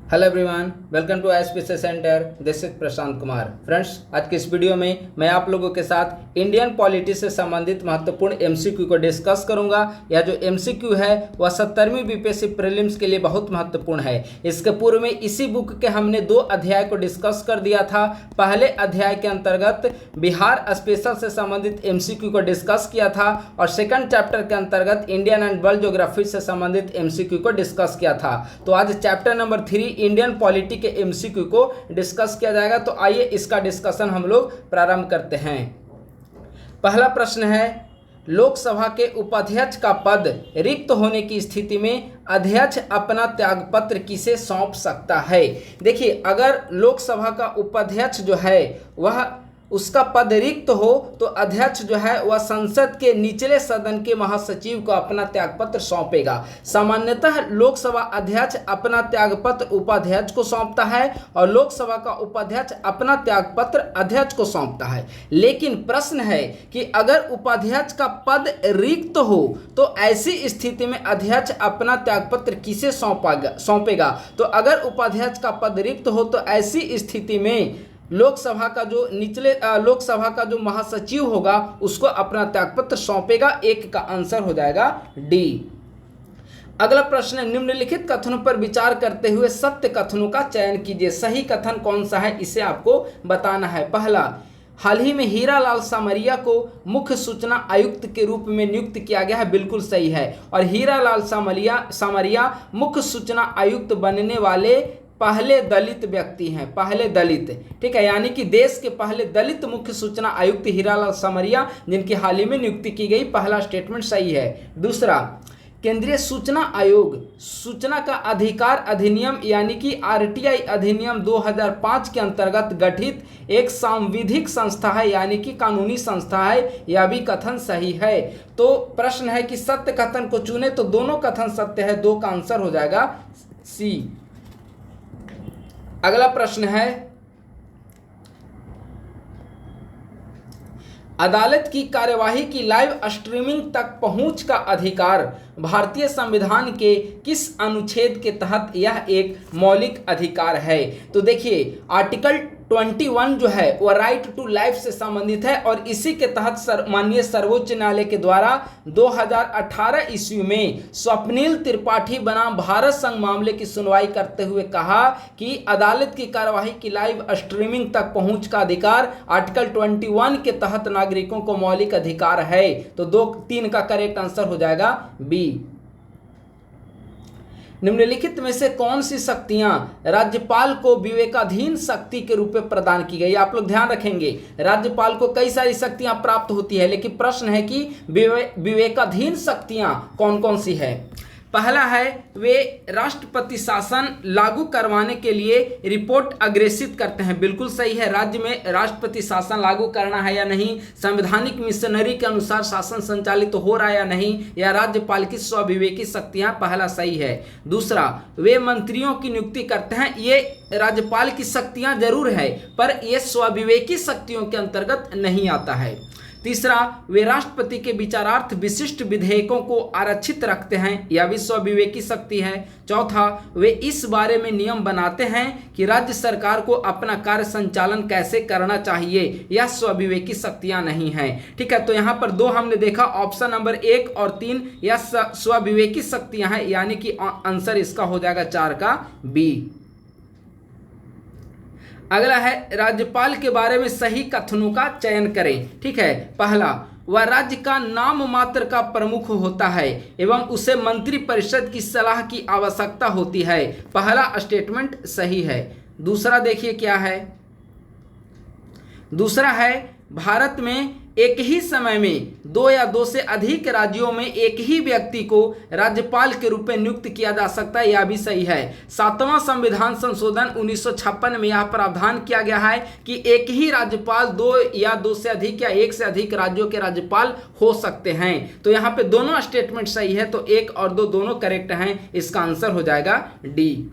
Hello everyone, welcome to SPC centre. This is Prashant Kumar. Friends, आज के इस वीडियो में मैं आप लोगों के साथ इंडियन पॉलिटी से संबंधित महत्वपूर्ण एमसीक्यू को डिस्कस करूंगा। यह जो एमसीक्यू है वह 70वीं बीपीएससी प्रीलिम्स के लिए बहुत महत्वपूर्ण है। इसके पूर्व में इसी बुक के हमने 2 अध्याय को डिस्कस कर दिया था। पहले अध्याय के अंतर्गत बिहार स्पेशल से संबंधित एमसीक्यू को डिस्कस किया था और सेकंड चैप्टर के अंतर्गत इंडियन एंड वर्ल्ड ज्योग्राफी से संबंधित एमसीक्यू को डिस्कस किया था। तो आज चैप्टर नंबर 3 इंडियन पॉलिटी के एमसीक्यू को डिस्कस किया जाएगा। तो आइए इसका डिस्कशन हम लोग प्रारंभ करते हैं। पहला प्रश्न है, लोकसभा के उपाध्यक्ष का पद रिक्त होने की स्थिति में अध्यक्ष अपना त्यागपत्र किसे सौंप सकता है। देखिए, अगर लोकसभा का उपाध्यक्ष जो है वह उसका पद रिक्त हो तो अध्यक्ष जो है वह संसद के निचले सदन के महासचिव को अपना त्यागपत्र सौंपेगा। सामान्यतः लोकसभा अध्यक्ष अपना त्यागपत्र उपाध्यक्ष को सौंपता है और लोकसभा का उपाध्यक्ष अपना त्यागपत्र अध्यक्ष को सौंपता है। लेकिन प्रश्न है कि अगर उपाध्यक्ष का पद रिक्त हो तो ऐसी स्थिति में अध्यक्ष अपना त्यागपत्र किसे सौंपेगा। तो अगर उपाध्यक्ष का पद रिक्त हो तो ऐसी स्थिति में लोकसभा का जो महासचिव होगा उसको अपना त्यागपत्र सौंपेगा। एक का आंसर हो जाएगा डी। अगला प्रश्न है, निम्नलिखित कथनों पर विचार करते हुए सत्य कथनों का चयन कीजिए। सही कथन कौन सा है इसे आपको बताना है। पहला, हाल ही में हीरालाल सामरिया को मुख्य सूचना आयुक्त के रूप में नियुक्त किया गया है। बिल्कुल सही है। और हीरालाल सामरिया मुख्य सूचना आयुक्त बनने वाले पहले दलित व्यक्ति हैं। पहले दलित, ठीक है, यानी कि देश के पहले दलित मुख्य सूचना आयुक्त हीरालाल सामरिया, जिनकी हाल ही में नियुक्ति की गई। पहला स्टेटमेंट सही है। दूसरा, केंद्रीय सूचना आयोग सूचना का अधिकार अधिनियम यानी कि आरटीआई अधिनियम 2005 के अंतर्गत गठित एक सांविधिक संस्था है, यानी कि कानूनी संस्था है। यह भी कथन सही है। तो प्रश्न है कि सत्य कथन को चुने तो दोनों कथन सत्य है। 2 का आंसर हो जाएगा सी। अगला प्रश्न है, अदालत की कार्यवाही की लाइव स्ट्रीमिंग तक पहुंच का अधिकार भारतीय संविधान के किस अनुच्छेद के तहत यह एक मौलिक अधिकार है। तो देखिए, आर्टिकल 21 जो है वह राइट टू लाइफ से संबंधित है और इसी के तहत माननीय सर्वोच्च न्यायालय के द्वारा 2018 ईस्वी में स्वप्निल त्रिपाठी बनाम भारत संघ मामले की सुनवाई करते हुए कहा कि अदालत की कार्यवाही की लाइव स्ट्रीमिंग तक पहुंच का अधिकार आर्टिकल 21 के तहत नागरिकों को मौलिक अधिकार है। तो 2-3 का करेक्ट आंसर हो जाएगा बी। निम्नलिखित में से कौन सी शक्तियां राज्यपाल को विवेकाधीन शक्ति के रूप में प्रदान की गई। आप लोग ध्यान रखेंगे, राज्यपाल को कई सारी शक्तियां प्राप्त होती है, लेकिन प्रश्न है कि विवेकाधीन शक्तियां कौन कौन सी है। पहला है, वे राष्ट्रपति शासन लागू करवाने के लिए रिपोर्ट अग्रेसित करते हैं। बिल्कुल सही है। राज्य में राष्ट्रपति शासन लागू करना है या नहीं, संवैधानिक मिशनरी के अनुसार शासन संचालित हो रहा है या नहीं, या राज्यपाल की स्वविवेकी शक्तियां। पहला सही है। दूसरा, वे मंत्रियों की नियुक्ति करते हैं। ये राज्यपाल की शक्तियां जरूर है पर यह स्वविवेकी शक्तियों के अंतर्गत नहीं आता है। तीसरा, वे राष्ट्रपति के विचारार्थ विशिष्ट विधेयकों को आरक्षित रखते हैं। यह भी स्वविवेकी शक्ति है। चौथा, वे इस बारे में नियम बनाते हैं कि राज्य सरकार को अपना कार्य संचालन कैसे करना चाहिए। यह स्वविवेकी शक्तियां नहीं हैं। ठीक है, तो यहाँ पर 2 हमने देखा, ऑप्शन नंबर 1 और 3 यह स्वविवेकी शक्तियां हैं, यानी कि आंसर इसका हो जाएगा 4 का बी। अगला है, राज्यपाल के बारे में सही कथनों का चयन करें। ठीक है, पहला, वह राज्य का नाम मात्र का प्रमुख होता है एवं उसे मंत्रिपरिषद की सलाह की आवश्यकता होती है। पहला स्टेटमेंट सही है। दूसरा देखिए क्या है। दूसरा है, भारत में एक ही समय में 2 या 2 से अधिक राज्यों में एक ही व्यक्ति को राज्यपाल के रूप में नियुक्त किया जा सकता है। यह भी सही है। 7वां संविधान संशोधन 1956 में यह प्रावधान किया गया है कि एक ही राज्यपाल 2 या 2 से अधिक या 1 से अधिक राज्यों के राज्यपाल हो सकते हैं। तो यहाँ पे दोनों स्टेटमेंट सही है। तो 1 और 2 दोनों करेक्ट हैं। इसका आंसर हो जाएगा डी।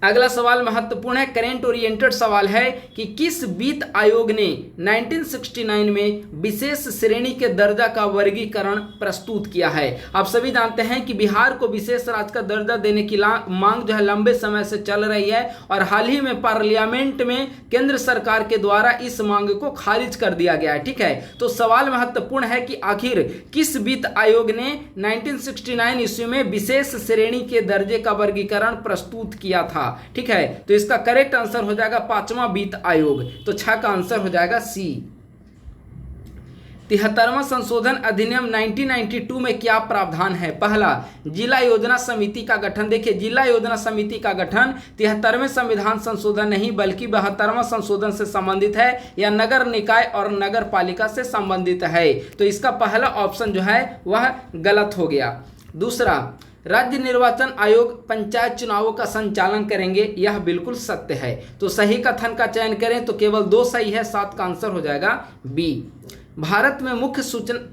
अगला सवाल महत्वपूर्ण है, करेंट ओरिएंटेड सवाल है कि किस वित्त आयोग ने 1969 में विशेष श्रेणी के दर्जा का वर्गीकरण प्रस्तुत किया है। आप सभी जानते हैं कि बिहार को विशेष राज्य का दर्जा देने की मांग जो है लंबे समय से चल रही है और हाल ही में पार्लियामेंट में केंद्र सरकार के द्वारा इस मांग को खारिज कर दिया गया है। ठीक है, तो सवाल महत्वपूर्ण है कि आखिर किस वित्त आयोग ने 1969 ईस्वी में विशेष श्रेणी के दर्जे का वर्गीकरण प्रस्तुत किया था। ठीक है, तो इसका करेक्ट आंसर हो जाएगा 5वां वित्त आयोग, तो 6 का आंसर हो जाएगा सी। 73वां संशोधन अधिनियम 1992 में क्या प्रावधान है? पहला, जिला योजना समिति का गठन। देखिए, जिला योजना समिति का गठन 73वें संविधान संशोधन नहीं बल्कि 72वां संशोधन से संबंधित है या नगर निकाय और नगर पालिका से संबंधित है, तो इसका पहला ऑप्शन जो है वह गलत हो गया। दूसरा, राज्य निर्वाचन आयोग पंचायत चुनावों का संचालन करेंगे, यह बिल्कुल सत्य है, तो सही कथन का चयन करें तो केवल 2 सही है, 7 का आंसर हो जाएगा बी। भारत में मुख्य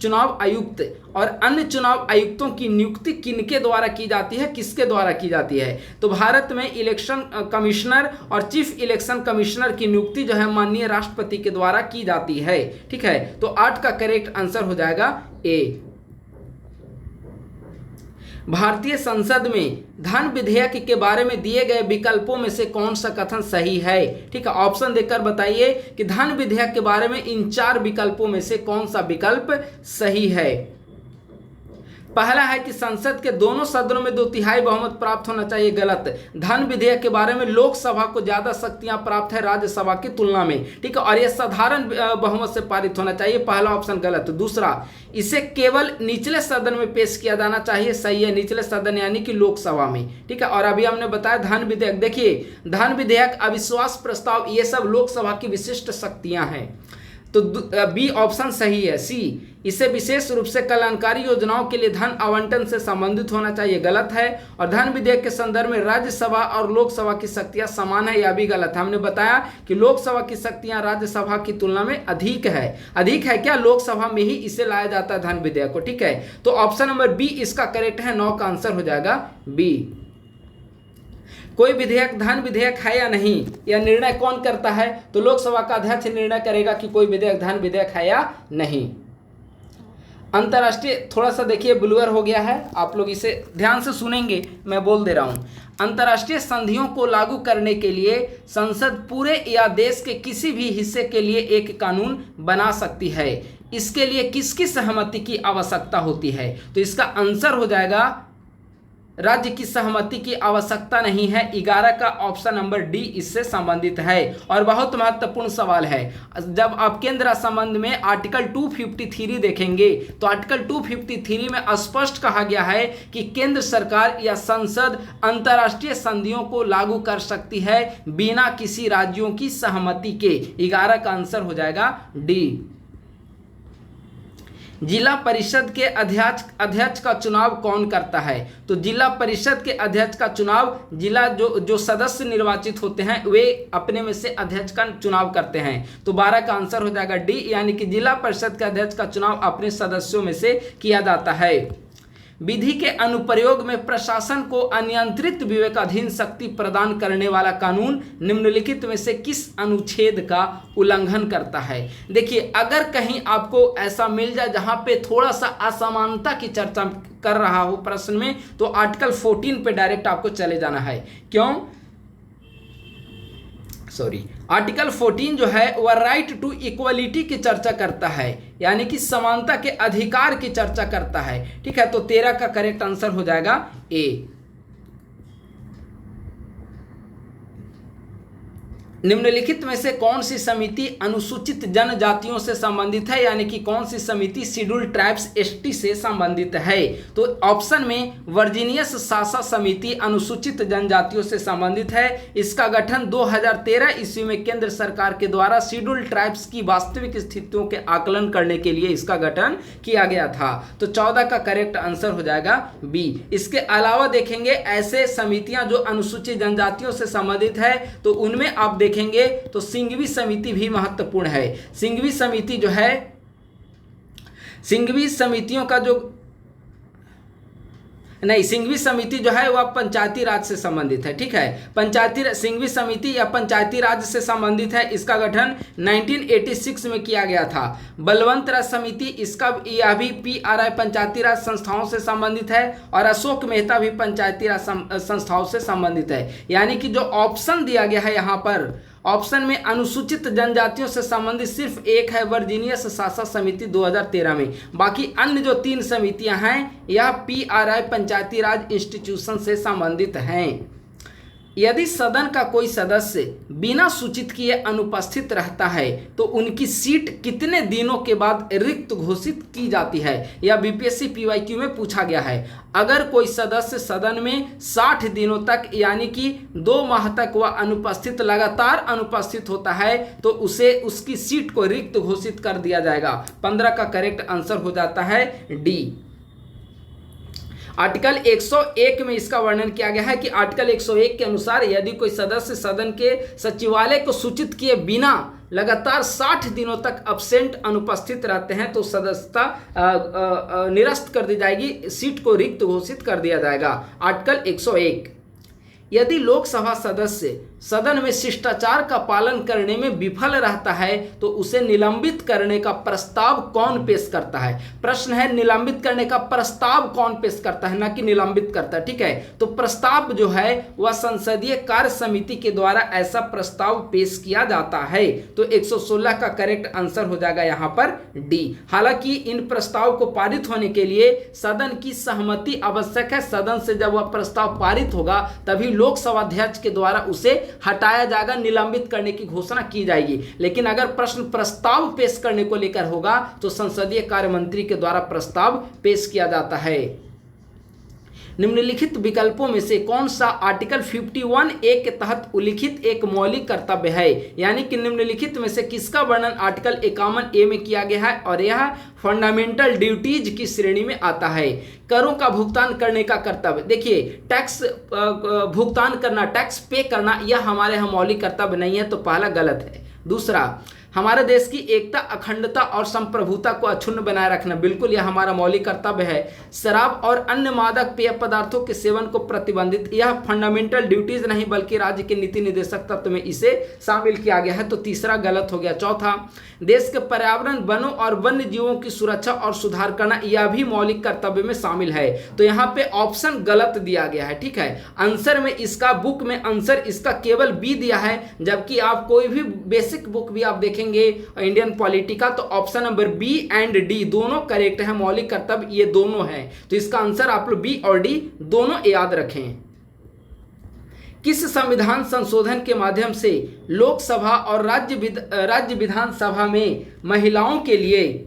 चुनाव आयुक्त और अन्य चुनाव आयुक्तों की नियुक्ति किनके द्वारा की जाती है, किसके द्वारा की जाती है? तो भारत में इलेक्शन कमिश्नर और चीफ इलेक्शन कमिश्नर की नियुक्ति जो है माननीय राष्ट्रपति के द्वारा की जाती है। ठीक है, तो 8 का करेक्ट आंसर हो जाएगा ए। भारतीय संसद में धन विधेयक के बारे में दिए गए विकल्पों में से कौन सा कथन सही है? ठीक है, ऑप्शन देकर बताइए कि धन विधेयक के बारे में इन 4 विकल्पों में से कौन सा विकल्प सही है। पहला है कि संसद के दोनों सदनों में 2/3 बहुमत प्राप्त होना चाहिए, गलत। धन विधेयक के बारे में लोकसभा को ज्यादा शक्तियां प्राप्त है राज्यसभा की तुलना में। ठीक है, और यह साधारण बहुमत से पारित होना चाहिए, पहला ऑप्शन गलत। दूसरा, इसे केवल निचले सदन में पेश किया जाना चाहिए, सही है, निचले सदन यानी कि लोकसभा में। ठीक है, और अभी हमने बताया धन विधेयक, देखिए धन विधेयक, अविश्वास प्रस्ताव, ये सब लोकसभा की विशिष्ट शक्तियां हैं, तो बी ऑप्शन सही है। सी, इसे विशेष रूप से कल्याणकारी योजनाओं के लिए धन आवंटन से संबंधित होना चाहिए, गलत है। और धन विधेयक के संदर्भ में राज्यसभा और लोकसभा की शक्तियां समान है, यह भी गलत है। हमने बताया कि लोकसभा की शक्तियां राज्यसभा की तुलना में अधिक है क्या? लोकसभा में ही इसे लाया जाता है धन विधेयक को। ठीक है, तो ऑप्शन नंबर बी इसका करेक्ट है, 9 का आंसर हो जाएगा बी। कोई विधेयक धन विधेयक है या नहीं, यह निर्णय कौन करता है? तो लोकसभा का अध्यक्ष निर्णय करेगा कि कोई विधेयक धन विधेयक है या नहीं। अंतर्राष्ट्रीय, थोड़ा सा देखिए ब्लूअर हो गया है, आप लोग इसे ध्यान से सुनेंगे, मैं बोल दे रहा हूं। अंतर्राष्ट्रीय संधियों को लागू करने के लिए संसद पूरे या देश के किसी भी हिस्से के लिए एक कानून बना सकती है। इसके लिए किसकी सहमति की आवश्यकता होती है? तो इसका आंसर हो जाएगा राज्य की सहमति की आवश्यकता नहीं है, 11 का ऑप्शन नंबर डी इससे संबंधित है। और बहुत महत्वपूर्ण सवाल है, जब आप केंद्र संबंध में आर्टिकल 253 देखेंगे तो आर्टिकल 253 में स्पष्ट कहा गया है कि केंद्र सरकार या संसद अंतर्राष्ट्रीय संधियों को लागू कर सकती है बिना किसी राज्यों की सहमति के। 11 का आंसर हो जाएगा डी। जिला परिषद के अध्यक्ष का चुनाव कौन करता है? तो जिला परिषद के अध्यक्ष का चुनाव जिला जो सदस्य निर्वाचित होते हैं वे अपने में से अध्यक्ष का चुनाव करते हैं, तो 12 का आंसर हो जाएगा डी, यानी कि जिला परिषद के अध्यक्ष का चुनाव अपने सदस्यों में से किया जाता है। विधि के अनुप्रयोग में प्रशासन को अनियंत्रित विवेकाधीन शक्ति प्रदान करने वाला कानून निम्नलिखित में से किस अनुच्छेद का उल्लंघन करता है? देखिए, अगर कहीं आपको ऐसा मिल जाए जहां पे थोड़ा सा असमानता की चर्चा कर रहा हो प्रश्न में, तो आर्टिकल 14 पे डायरेक्ट आपको चले जाना है। क्यों? आर्टिकल 14 जो है वह राइट टू इक्वलिटी की चर्चा करता है, यानी कि समानता के अधिकार की चर्चा करता है। ठीक है, तो 13 का करेक्ट आंसर हो जाएगा ए। निम्नलिखित में से कौन सी समिति अनुसूचित जनजातियों से संबंधित है, यानी कि कौन सी समिति शेड्यूल ट्राइब्स एसटी से संबंधित है? तो ऑप्शन में वर्जीनियस सासा समिति अनुसूचित जनजातियों से संबंधित है। इसका गठन 2013 ईस्वी में केंद्र सरकार के द्वारा शेड्यूल ट्राइब्स की वास्तविक स्थितियों के आकलन करने के लिए इसका गठन किया गया था, तो 14 का करेक्ट आंसर हो जाएगा बी। इसके अलावा देखेंगे ऐसे समितियां जो अनुसूचित जनजातियों से संबंधित है, तो उनमें आप देखेंगे तो सिंघवी समिति भी महत्वपूर्ण है। सिंघवी समिति जो है, सिंघवी समितियों का जो नहीं, सिंघवी समिति जो है वह पंचायती राज से संबंधित है। ठीक है, पंचायती सिंघवी समिति या पंचायती राज से संबंधित है। इसका गठन 1986 में किया गया था। बलवंत राज समिति, इसका यह भी PRI पंचायती राज संस्थाओं से संबंधित है। और अशोक मेहता भी पंचायती राज संस्थाओं से संबंधित है। यानी कि जो ऑप्शन दिया गया है यहाँ पर, ऑप्शन में अनुसूचित जनजातियों से संबंधित सिर्फ एक है, वर्जीनियस शासन समिति 2013 में। बाकी अन्य जो 3 समितियां हैं यह PRI पंचायती राज इंस्टीट्यूशन से संबंधित हैं। यदि सदन का कोई सदस्य बिना सूचित किए अनुपस्थित रहता है तो उनकी सीट कितने दिनों के बाद रिक्त घोषित की जाती है? यह BPSC PYQ में पूछा गया है। अगर कोई सदस्य सदन में 60 दिनों तक यानी कि 2 माह तक वह अनुपस्थित, लगातार अनुपस्थित होता है तो उसे उसकी सीट को रिक्त घोषित कर दिया जाएगा। 15 का करेक्ट आंसर हो जाता है डी। आर्टिकल 101 में इसका वर्णन किया गया है कि आर्टिकल 101 के अनुसार यदि कोई सदस्य सदन के सचिवालय को सूचित किए बिना लगातार 60 दिनों तक अब्सेंट अनुपस्थित रहते हैं तो सदस्यता निरस्त कर दी जाएगी, सीट को रिक्त घोषित कर दिया जाएगा। आर्टिकल 101, यदि लोकसभा सदस्य सदन में शिष्टाचार का पालन करने में विफल रहता है तो उसे निलंबित करने का प्रस्ताव कौन पेश करता है? प्रश्न है निलंबित करने का प्रस्ताव कौन पेश करता है, ना कि निलंबित करता है। ठीक है, तो प्रस्ताव जो है वह संसदीय कार्य समिति के द्वारा ऐसा प्रस्ताव पेश किया जाता है। तो 116 का करेक्ट आंसर हो जाएगा यहाँ पर डी। हालांकि इन प्रस्ताव को पारित होने के लिए सदन की सहमति आवश्यक है। सदन से जब वह प्रस्ताव पारित होगा तभी लोकसभा अध्यक्ष के द्वारा उसे हटाया जाएगा, निलंबित करने की घोषणा की जाएगी। लेकिन अगर प्रश्न प्रस्ताव पेश करने को लेकर होगा तो संसदीय कार्य मंत्री के द्वारा प्रस्ताव पेश किया जाता है। निम्नलिखित विकल्पों में से कौन सा आर्टिकल 51A के तहत उल्लिखित एक मौलिक कर्तव्य है? यानी कि निम्नलिखित में से किसका वर्णन आर्टिकल 51A में किया गया है और यह फंडामेंटल ड्यूटीज की श्रेणी में आता है। करों का भुगतान करने का कर्तव्य, देखिए टैक्स भुगतान करना, टैक्स पे करना, यह हमारे यहाँ मौलिक कर्तव्य नहीं है, तो पहला गलत है। दूसरा, हमारे देश की एकता, अखंडता और संप्रभुता को अक्षुण्ण बनाए रखना, बिल्कुल यह हमारा मौलिक कर्तव्य है। शराब और अन्य मादक पेय पदार्थों के सेवन को प्रतिबंधित, यह फंडामेंटल ड्यूटीज नहीं बल्कि राज्य के नीति निर्देशक तत्व में इसे शामिल किया गया है, तो तीसरा गलत हो गया। चौथा, देश के पर्यावरण, वनों और वन्य जीवों की सुरक्षा और सुधार करना, यह भी मौलिक कर्तव्य में शामिल है। तो यहाँ पे ऑप्शन गलत दिया गया है। ठीक है, आंसर में इसका, बुक में आंसर इसका केवल बी दिया है, जबकि आप कोई भी बेसिक बुक भी आप देखेंगे इंडियन पॉलिटी का तो option number B and D दोनों करेक्ट है। मौलिक कर्तव्य ये दोनों हैं, तो इसका आंसर आप लोग बी और डी दोनों याद रखें। किस संविधान संशोधन के माध्यम से लोकसभा और राज्य विधानसभा में महिलाओं के लिए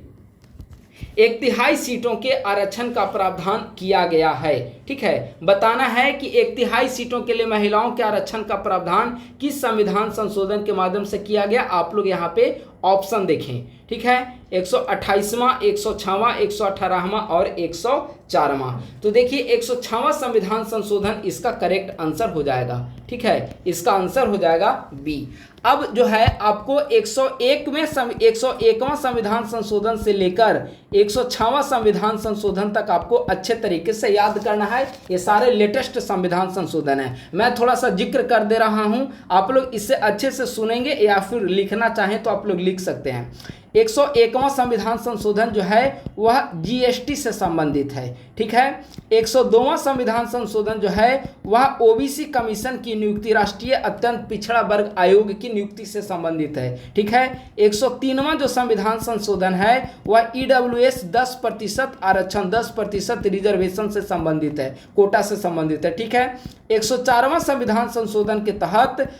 1/3 सीटों के आरक्षण का प्रावधान किया गया है? ठीक है, बताना है कि 1/3 सीटों के लिए महिलाओं के आरक्षण का प्रावधान किस संविधान संशोधन के माध्यम से किया गया। आप लोग यहाँ पे ऑप्शन देखें। ठीक है, 128वां, 106वां, 118वां और 104वां। तो देखिए 106वां संविधान संशोधन इसका करेक्ट आंसर हो जाएगा। ठीक है, इसका आंसर हो जाएगा बी। अब जो है आपको 101वां संविधान संशोधन से लेकर 106वां संविधान संशोधन तक आपको अच्छे तरीके से याद करना है। ये सारे लेटेस्ट संविधान संशोधन है। मैं थोड़ा सा जिक्र कर दे रहा हूं, आप लोग इसे अच्छे से सुनेंगे या फिर लिखना चाहें तो आप लोग लिख सकते हैं। 101वां संविधान संशोधन जो है वह जीएसटी से संबंधित है। ठीक है, 102वां संविधान संशोधन जो है वह ओबीसी कमीशन की नियुक्ति, राष्ट्रीय अत्यंत पिछड़ा वर्ग आयोग की नियुक्ति से संबंधित है। ठीक है, 103वां जो संविधान संशोधन है वह ईडब्ल्यूएस 10% आरक्षण, 10% रिजर्वेशन से संबंधित है, कोटा से संबंधित है। ठीक है, 104वां संविधान संशोधन के तहत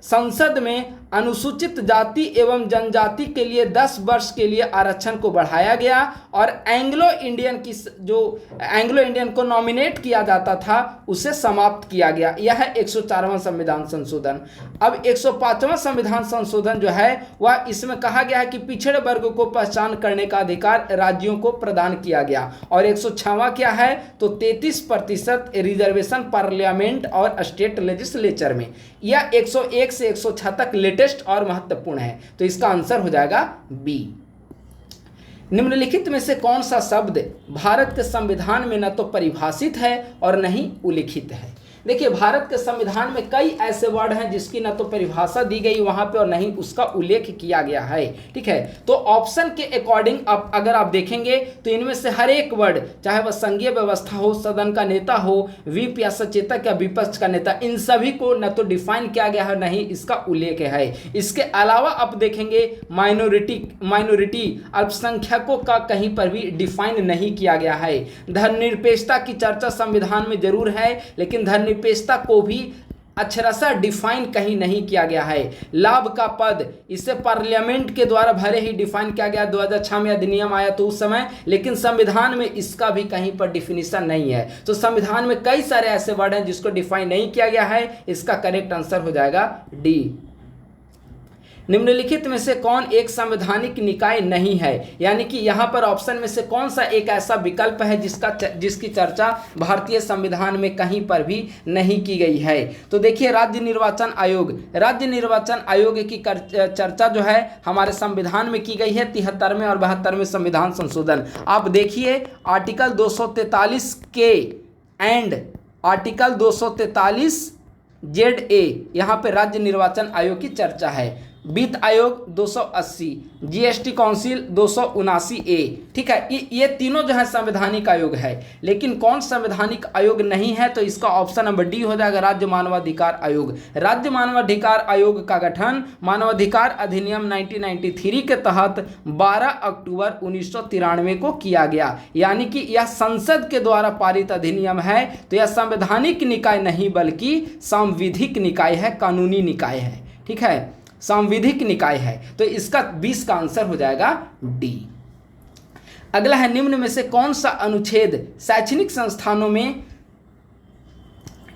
संसद में अनुसूचित जाति एवं जनजाति के लिए 10 वर्ष के लिए आरक्षण को बढ़ाया गया और एंग्लो इंडियन को नॉमिनेट किया जाता था उसे समाप्त किया गया। यह है 104वां संविधान संशोधन। अब 105वां संविधान संशोधन जो है वह इसमें कहा गया है कि पिछड़े वर्ग को पहचान करने का अधिकार राज्यों को प्रदान किया गया। और 106वां क्या है तो 33% रिजर्वेशन पार्लियामेंट और स्टेट लेजिस्लेचर में। यह 101 से 106 तक लेटेस्ट और महत्वपूर्ण है, तो इसका आंसर हो जाएगा बी। निम्नलिखित में से कौन सा शब्द भारत के संविधान में न तो परिभाषित है और न ही उल्लिखित है। देखिए, भारत के संविधान में कई ऐसे वर्ड हैं जिसकी न तो परिभाषा दी गई वहां पे और न ही उसका उल्लेख किया गया है। ठीक है, तो ऑप्शन के अकॉर्डिंग अब अगर आप देखेंगे तो इनमें से हर एक वर्ड, चाहे वह संघीय व्यवस्था हो, सदन का नेता हो, व्हिप या सचेतक या विपक्ष का नेता, इन सभी को न तो डिफाइन किया गया है न ही इसका उल्लेख है। इसके अलावा आप देखेंगे माइनॉरिटी अल्पसंख्यकों का कहीं पर भी डिफाइन नहीं किया गया है। धर्मनिरपेक्षता की चर्चा संविधान में जरूर है, लेकिन धर्मनिरपेक्षता को भी अक्षरशः डिफाइन कहीं नहीं किया गया है। लाभ का पद, इसे पार्लियामेंट के द्वारा भले ही डिफाइन किया गया, 2006 में अधिनियम आया तो उस समय, लेकिन संविधान में इसका भी कहीं पर डिफिनीशन नहीं है। तो संविधान में कई सारे ऐसे वर्ड हैं जिसको डिफाइन नहीं किया गया है। इसका करेक्ट आंसर हो जाएगा डी। निम्नलिखित में से कौन एक संवैधानिक निकाय नहीं है, यानी कि यहाँ पर ऑप्शन में से कौन सा एक ऐसा विकल्प है जिसकी चर्चा भारतीय संविधान में कहीं पर भी नहीं की गई है। तो देखिए, राज्य निर्वाचन आयोग, राज्य निर्वाचन आयोग की चर्चा जो है हमारे संविधान में की गई है 73वें और 72वें संविधान संशोधन। आप देखिए आर्टिकल 243 के एंड आर्टिकल 243 ZA, यहाँ पे राज्य निर्वाचन आयोग की चर्चा है। वित्त आयोग 280, GST काउंसिल 279A। ठीक है, ये तीनों जो है संवैधानिक आयोग है, लेकिन कौन संवैधानिक आयोग नहीं है, तो इसका ऑप्शन नंबर डी हो जाएगा, राज्य मानवाधिकार आयोग। राज्य मानवाधिकार आयोग का गठन मानवाधिकार अधिनियम 1993 के तहत 12 अक्टूबर 1993 को किया गया, यानी कि यह संसद के द्वारा पारित अधिनियम है। तो यह संवैधानिक निकाय नहीं बल्कि सांविधिक निकाय है, कानूनी निकाय है। ठीक है, सांविधिक निकाय है। तो इसका 20 का आंसर हो जाएगा डी। अगला है, निम्न में से कौन सा अनुच्छेद शैक्षणिक संस्थानों में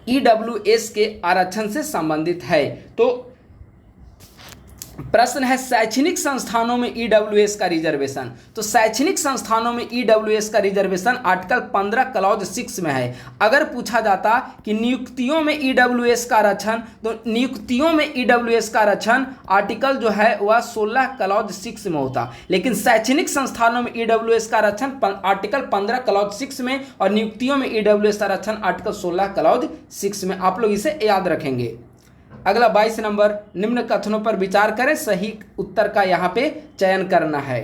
EWS के आरक्षण से संबंधित है। तो प्रश्न है शैक्षणिक संस्थानों में EWS का रिजर्वेशन। तो शैक्षणिक संस्थानों में EWS का रिजर्वेशन आर्टिकल 15 क्लॉज 6 में है। अगर पूछा जाता कि नियुक्तियों में EWS का आरक्षण, तो नियुक्तियों में EWS का आरक्षण आर्टिकल जो है वह 16 क्लॉज 6 में होता, लेकिन शैक्षणिक संस्थानों में EWS का आरक्षण आर्टिकल 15 क्लॉज 6 में और नियुक्तियों में EWS का आरक्षण आर्टिकल 16 क्लॉज 6 में। आप लोग इसे याद रखेंगे। अगला 22 नंबर, निम्न कथनों पर विचार करें, सही उत्तर का यहाँ पे चयन करना है।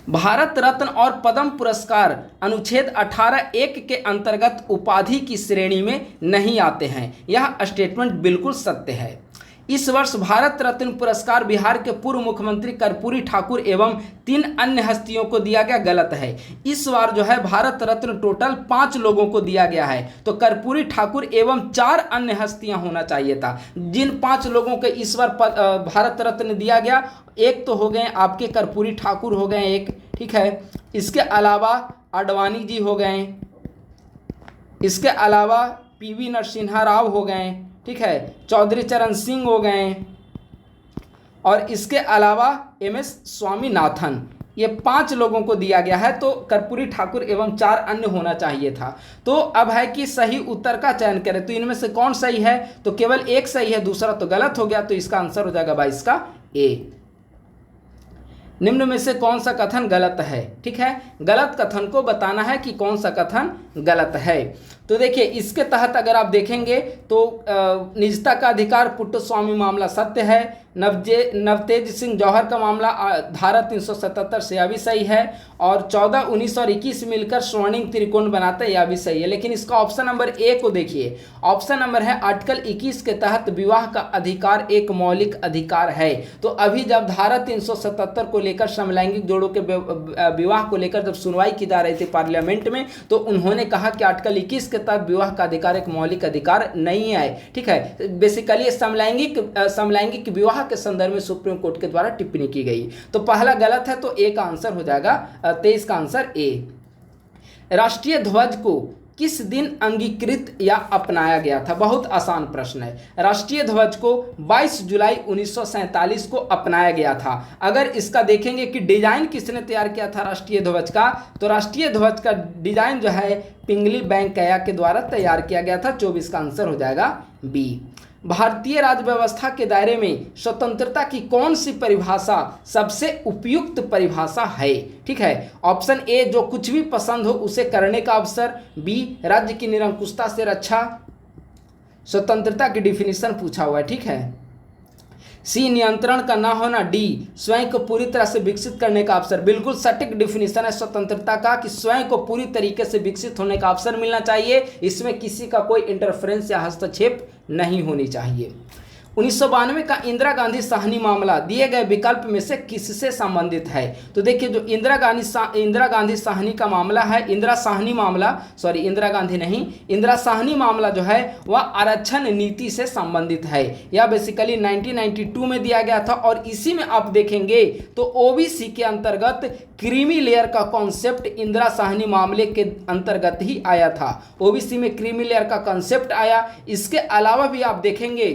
भारत रत्न और पद्म पुरस्कार अनुच्छेद 18(1) के अंतर्गत उपाधि की श्रेणी में नहीं आते हैं। यह स्टेटमेंट बिल्कुल सत्य है। इस वर्ष भारत रत्न पुरस्कार बिहार के पूर्व मुख्यमंत्री कर्पूरी ठाकुर एवं 3 अन्य हस्तियों को दिया गया, गलत है। इस बार जो है भारत रत्न टोटल 5 लोगों को दिया गया है, तो कर्पूरी ठाकुर एवं 4 अन्य हस्तियां होना चाहिए था। जिन 5 लोगों को इस बार भारत रत्न दिया गया, एक तो हो गए आपके कर्पूरी ठाकुर हो गए एक, ठीक है, इसके अलावा आडवाणी जी हो गए, इसके अलावा PV नरसिम्हा राव हो गए, ठीक है, चौधरी चरण सिंह हो गए, और इसके अलावा MS स्वामीनाथन। ये 5 लोगों को दिया गया है, तो कर्पूरी ठाकुर एवं 4 अन्य होना चाहिए था। तो अब है कि सही उत्तर का चयन करें, तो इनमें से कौन सही है, तो केवल एक सही है, दूसरा तो गलत हो गया। तो इसका आंसर हो जाएगा 22 का A। निम्न में से कौन सा कथन गलत है। ठीक है, गलत कथन को बताना है कि कौन सा कथन गलत है। तो देखिए, इसके तहत अगर आप देखेंगे तो निजता का अधिकार पुट्टस्वामी मामला सत्य है। नवतेज सिंह जौहर का मामला धारा 377 से यह भी सही है, और 14, 19 और 21 मिलकर स्वर्णिम त्रिकोण बनाते हैं, यह भी सही है। लेकिन इसका ऑप्शन नंबर ए को देखिए, ऑप्शन नंबर है आर्टिकल 21 के तहत विवाह का अधिकार एक मौलिक अधिकार है। तो अभी जब धारा 377 को लेकर समलैंगिक जोड़ों के विवाह को लेकर जब सुनवाई की जा रही थी पार्लियामेंट में, तो उन्होंने कहा कि आर्टिकल 21 के तहत विवाह का अधिकार एक मौलिक अधिकार नहीं है। ठीक है, बेसिकली समलैंगिक विवाह के संदर्भ में सुप्रीम कोर्ट के द्वारा टिप्पणी की गई। तो पहला गलत है, तो ए का आंसर हो जाएगा 23 का आंसर ए। राष्ट्रीय ध्वज को किस दिन अंगीकृत या अपनाया गया था। बहुत आसान प्रश्न है। राष्ट्रीय ध्वज को 22 जुलाई 1947 को अपनाया गया था। अगर इसका देखेंगे कि डिजाइन किसने तैयार किया था राष्ट्रीय ध्वज का, तो राष्ट्रीय ध्वज का डिजाइन जो है पिंगली वेंकैया के द्वारा तैयार किया गया था। 24 का आंसर हो जाएगा बी। भारतीय राज्य व्यवस्था के दायरे में स्वतंत्रता की कौन सी परिभाषा सबसे उपयुक्त परिभाषा है? ठीक है, ऑप्शन ए जो कुछ भी पसंद हो उसे करने का अवसर, बी राज्य की निरंकुशता से रक्षा, स्वतंत्रता की डिफिनीशन पूछा हुआ है। ठीक है, सी नियंत्रण का ना होना, डी स्वयं को पूरी तरह से विकसित करने का अवसर। बिल्कुल सटीक डिफिनीशन है स्वतंत्रता का कि स्वयं को पूरी तरीके से विकसित होने का अवसर मिलना चाहिए, इसमें किसी का कोई इंटरफेरेंस या हस्तक्षेप नहीं होनी चाहिए। 1992 का इंदिरा गांधी साहनी मामला दिए गए विकल्प में से किससे संबंधित है? तो देखिए जो इंदिरा गांधी साहनी का मामला है, इंदिरा साहनी मामला जो है वह आरक्षण नीति से संबंधित है। यह बेसिकली 1992 में दिया गया था और इसी में आप देखेंगे तो ओबीसी के अंतर्गत क्रीमी लेयर का कॉन्सेप्ट इंदिरा साहनी मामले के अंतर्गत ही आया था। ओबीसी में क्रीमी लेयर का कॉन्सेप्ट आया। इसके अलावा भी आप देखेंगे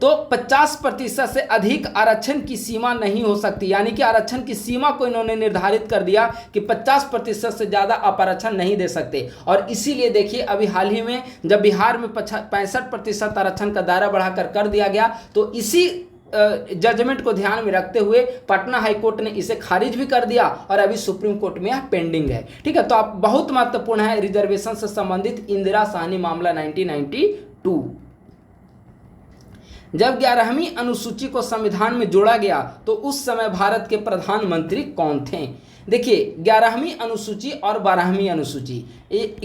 तो 50% से अधिक आरक्षण की सीमा नहीं हो सकती, यानी कि आरक्षण की सीमा को इन्होंने निर्धारित कर दिया कि 50% से ज़्यादा आप आरक्षण नहीं दे सकते। और इसीलिए देखिए अभी हाल ही में जब बिहार में 65% आरक्षण का दायरा बढ़ाकर कर दिया गया तो इसी जजमेंट को ध्यान में रखते हुए पटना हाई कोर्ट ने इसे खारिज भी कर दिया और अभी सुप्रीम कोर्ट में यह पेंडिंग है। ठीक है, तो आप बहुत महत्वपूर्ण है रिजर्वेशन से संबंधित इंदिरा साहनी मामला 1992। जब 11वीं अनुसूची को संविधान में जोड़ा गया तो उस समय भारत के प्रधानमंत्री कौन थे? देखिए 11वीं अनुसूची और 12वीं अनुसूची,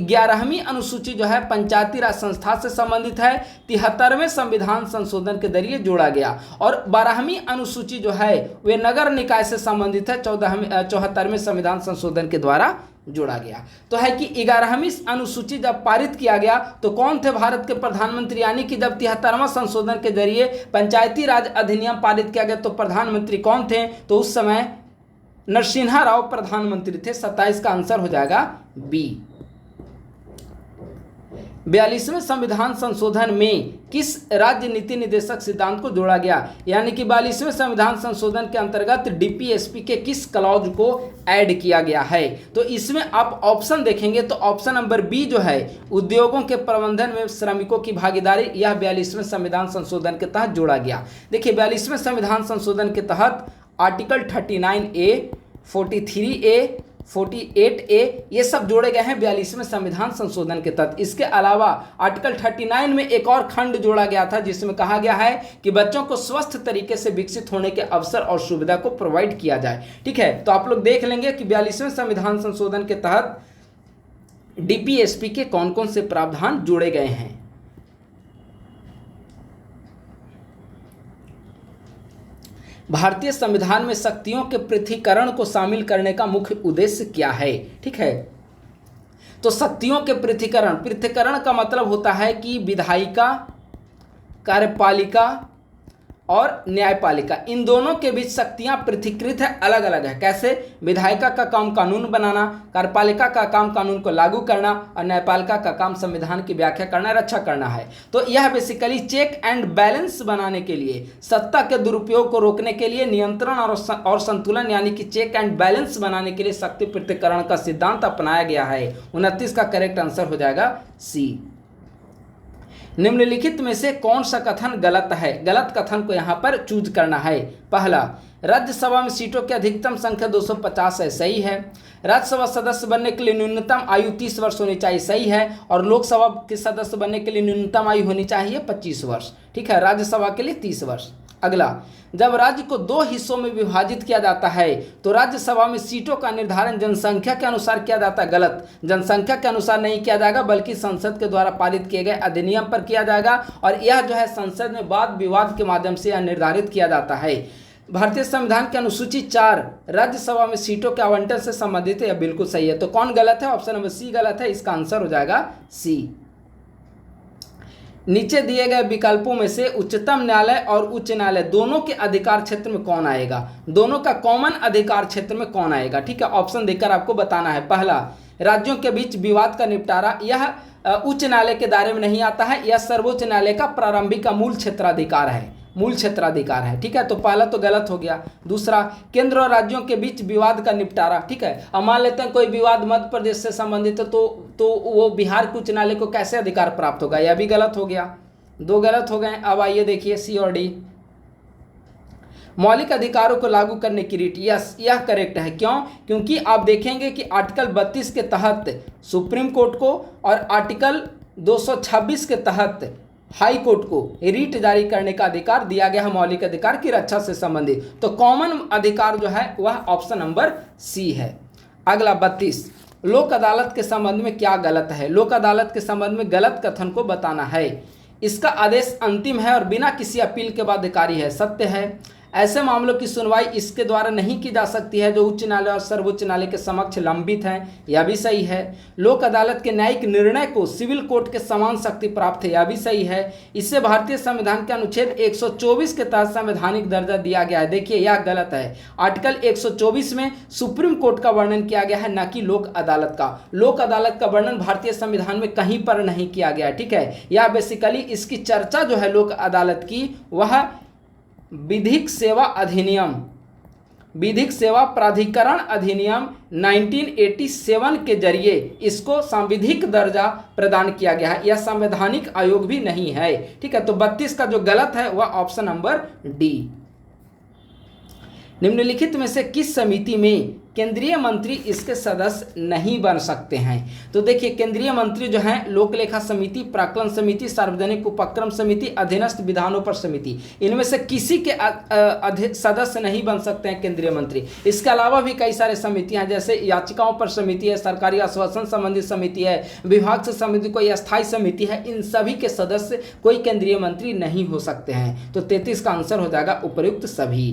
11वीं अनुसूची जो है पंचायती राज संस्था से संबंधित है, 73वें संविधान संशोधन के जरिए जोड़ा गया। और 12वीं अनुसूची जो है वे नगर निकाय से संबंधित है, 74वें संविधान संशोधन के द्वारा जोड़ा गया। तो है कि 11वीं अनुसूची जब पारित किया गया तो कौन थे भारत के प्रधानमंत्री, यानी कि जब 73वां संशोधन के जरिए पंचायती राज अधिनियम पारित किया गया तो प्रधानमंत्री कौन थे? तो उस समय नरसिम्हा राव प्रधानमंत्री थे। 27 का आंसर हो जाएगा बी। 42वें संविधान संशोधन में किस राज्य नीति निर्देशक सिद्धांत को जोड़ा गया? यानी कि 42वें संविधान संशोधन के अंतर्गत डीपीएसपी के किस क्लॉज को ऐड किया गया है? तो इसमें आप ऑप्शन देखेंगे तो ऑप्शन नंबर बी जो है उद्योगों के प्रबंधन में श्रमिकों की भागीदारी, यह 42वें संविधान संशोधन के तहत जोड़ा गया। देखिए 42वें संविधान संशोधन के तहत आर्टिकल 39A, 43A, 48A ये सब जोड़े गए हैं 42वें संविधान संशोधन के तहत। इसके अलावा आर्टिकल 39 में एक और खंड जोड़ा गया था जिसमें कहा गया है कि बच्चों को स्वस्थ तरीके से विकसित होने के अवसर और सुविधा को प्रोवाइड किया जाए। ठीक है, तो आप लोग देख लेंगे कि 42वें संविधान संशोधन के तहत डीपीएसपी के कौन कौन से प्रावधान जोड़े गए हैं। भारतीय संविधान में शक्तियों के पृथकीकरण को शामिल करने का मुख्य उद्देश्य क्या है? ठीक है, तो शक्तियों के पृथकीकरण का मतलब होता है कि विधायिका, कार्यपालिका और न्यायपालिका, इन दोनों के बीच शक्तियां पृथकीकृत है, अलग अलग है। कैसे? विधायिका का काम कानून बनाना, कार्यपालिका का काम कानून को लागू करना और न्यायपालिका का काम संविधान की व्याख्या करना, रक्षा करना है। तो यह बेसिकली चेक एंड बैलेंस बनाने के लिए, सत्ता के दुरुपयोग को रोकने के लिए, नियंत्रण और संतुलन यानी कि चेक एंड बैलेंस बनाने के लिए शक्ति पृथकीकरण का सिद्धांत अपनाया गया है। 29 का करेक्ट आंसर हो जाएगा सी। निम्नलिखित में से कौन सा कथन गलत है? गलत कथन को यहाँ पर चूज करना है। पहला, राज्यसभा में सीटों की अधिकतम संख्या 250 है, सही है। राज्यसभा सदस्य बनने के लिए न्यूनतम आयु 30 वर्ष होनी चाहिए, सही है। और लोकसभा के सदस्य बनने के लिए न्यूनतम आयु होनी चाहिए 25 वर्ष। ठीक है, राज्यसभा के लिए 30 वर्ष। अगला, जब राज्य को 2 हिस्सों में विभाजित किया जाता है तो राज्यसभा में सीटों का निर्धारण जनसंख्या के अनुसार किया जाता है, गलत। जनसंख्या के अनुसार नहीं किया जाएगा बल्कि संसद के द्वारा पारित किए गए अधिनियम पर किया जाएगा और यह जो है संसद में वाद विवाद के माध्यम से यह निर्धारित किया जाता है। भारतीय संविधान की अनुसूची 4 राज्यसभा में सीटों के आवंटन से संबंधित है, यह बिल्कुल सही है। तो कौन गलत है? ऑप्शन नंबर सी गलत है, इसका आंसर हो जाएगा सी। नीचे दिए गए विकल्पों में से उच्चतम न्यायालय और उच्च न्यायालय दोनों के अधिकार क्षेत्र में कौन आएगा? दोनों का कॉमन अधिकार क्षेत्र में कौन आएगा? ठीक है, ऑप्शन देकर आपको बताना है। पहला, राज्यों के बीच विवाद का निपटारा, यह उच्च न्यायालय के दायरे में नहीं आता है, यह सर्वोच्च न्यायालय का प्रारंभिक का मूल क्षेत्राधिकार है, मूल क्षेत्राधिकार है। ठीक है, तो पहला तो गलत हो गया। दूसरा, केंद्र और राज्यों के बीच विवाद का निपटारा। ठीक है, अब मान लेते हैं कोई विवाद मध्य प्रदेश से संबंधित है तो वो बिहार के उच्च न्यायालय को कैसे अधिकार प्राप्त होगा? यह भी गलत हो गया। दो गलत हो गए। अब आइए देखिए सी और डी। मौलिक अधिकारों को लागू करने की रीट, यस यह करेक्ट है। क्यों? क्योंकि आप देखेंगे कि आर्टिकल 32 के तहत सुप्रीम कोर्ट को और आर्टिकल 226 के तहत हाई कोर्ट को रीट जारी करने का अधिकार दिया गया है, मौलिक अधिकार की रक्षा से संबंधित। तो कॉमन अधिकार जो है वह ऑप्शन नंबर सी है। अगला 32, लोक अदालत के संबंध में क्या गलत है? लोक अदालत के संबंध में गलत कथन को बताना है। इसका आदेश अंतिम है और बिना किसी अपील के बाध्यकारी है, सत्य है। ऐसे मामलों की सुनवाई इसके द्वारा नहीं की जा सकती है जो उच्च न्यायालय और सर्वोच्च न्यायालय के समक्ष लंबित हैं, यह भी सही है। लोक अदालत के न्यायिक निर्णय को सिविल कोर्ट के समान शक्ति प्राप्त है, यह भी सही है। इससे भारतीय संविधान के अनुच्छेद 124 के तहत संवैधानिक दर्जा दिया गया है। देखिए यह गलत है। आर्टिकल 124 में सुप्रीम कोर्ट का वर्णन किया गया है, न कि लोक अदालत का। लोक अदालत का वर्णन भारतीय संविधान में कहीं पर नहीं किया गया है, ठीक है। यह बेसिकली इसकी चर्चा जो है लोक अदालत की, वह विधिक सेवा अधिनियम, विधिक सेवा प्राधिकरण अधिनियम 1987 के जरिए इसको संविधिक दर्जा प्रदान किया गया है। यह संवैधानिक आयोग भी नहीं है, ठीक है। तो 32 का जो गलत है वह ऑप्शन नंबर डी। निम्नलिखित में से किस समिति में केंद्रीय मंत्री इसके सदस्य नहीं बन सकते हैं? तो देखिए केंद्रीय मंत्री जो हैं लोक लेखा समिति, प्राक्कलन समिति, सार्वजनिक उपक्रम समिति, अधीनस्थ विधानों पर समिति, इनमें से किसी के सदस्य नहीं बन सकते हैं केंद्रीय मंत्री। इसके अलावा भी कई सारे समितियां हैं, जैसे याचिकाओं पर समिति है, सरकारी आश्वासन संबंधी समिति है, विभाग से संबंधित कोई अस्थायी समिति है, इन सभी के सदस्य कोई केंद्रीय मंत्री नहीं हो सकते हैं। तो 33 का आंसर हो जाएगा उपर्युक्त सभी।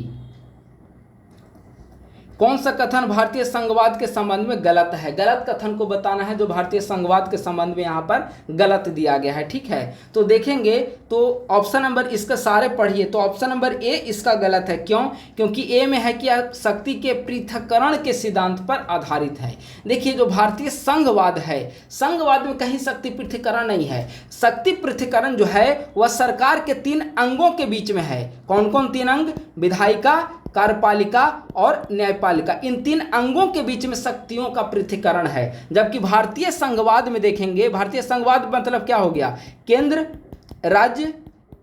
कौन सा कथन भारतीय संघवाद के संबंध में गलत है? गलत कथन को बताना है जो भारतीय संघवाद के संबंध में यहाँ पर गलत दिया गया है, ठीक है। तो देखेंगे तो ऑप्शन नंबर इसका सारे पढ़िए, तो ऑप्शन नंबर ए इसका गलत है। क्यों? क्योंकि ए में है कि शक्ति के पृथक्करण के सिद्धांत पर आधारित है। देखिए जो भारतीय संघवाद है, संघवाद में कहीं शक्ति पृथक्करण नहीं है। शक्ति पृथक्करण जो है वह सरकार के 3 अंगों के बीच में है। कौन कौन 3 अंग? विधायिका, कार्यपालिका और न्यायपालिका, इन 3 अंगों के बीच में शक्तियों का पृथक्करण है। जबकि भारतीय संघवाद में देखेंगे, भारतीय संघवाद मतलब क्या हो गया? केंद्र, राज्य,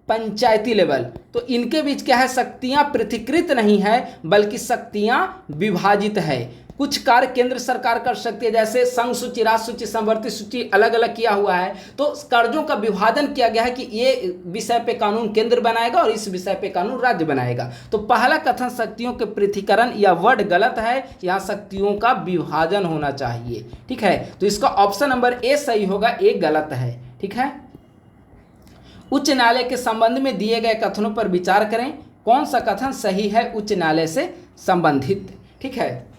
पंचायती लेवल, तो इनके बीच क्या है? शक्तियां पृथक्कृत नहीं है बल्कि शक्तियां विभाजित है। कुछ कार्य केंद्र सरकार कर सकती है, जैसे संघ सूची, राष्ट्र सूची, समवर्ती सूची अलग अलग किया हुआ है, तो कर्जों का विभाजन किया गया है कि ये विषय पे कानून केंद्र बनाएगा और इस विषय पे कानून राज्य बनाएगा। तो पहला कथन शक्तियों के पृथक्करण या वर्ड गलत है, यहाँ शक्तियों का विभाजन होना चाहिए, ठीक है। तो इसका ऑप्शन नंबर ए सही होगा, ए गलत है, ठीक है। उच्च न्यायालय के संबंध में दिए गए कथनों पर विचार करें, कौन सा कथन सही है उच्च न्यायालय से संबंधित, ठीक है।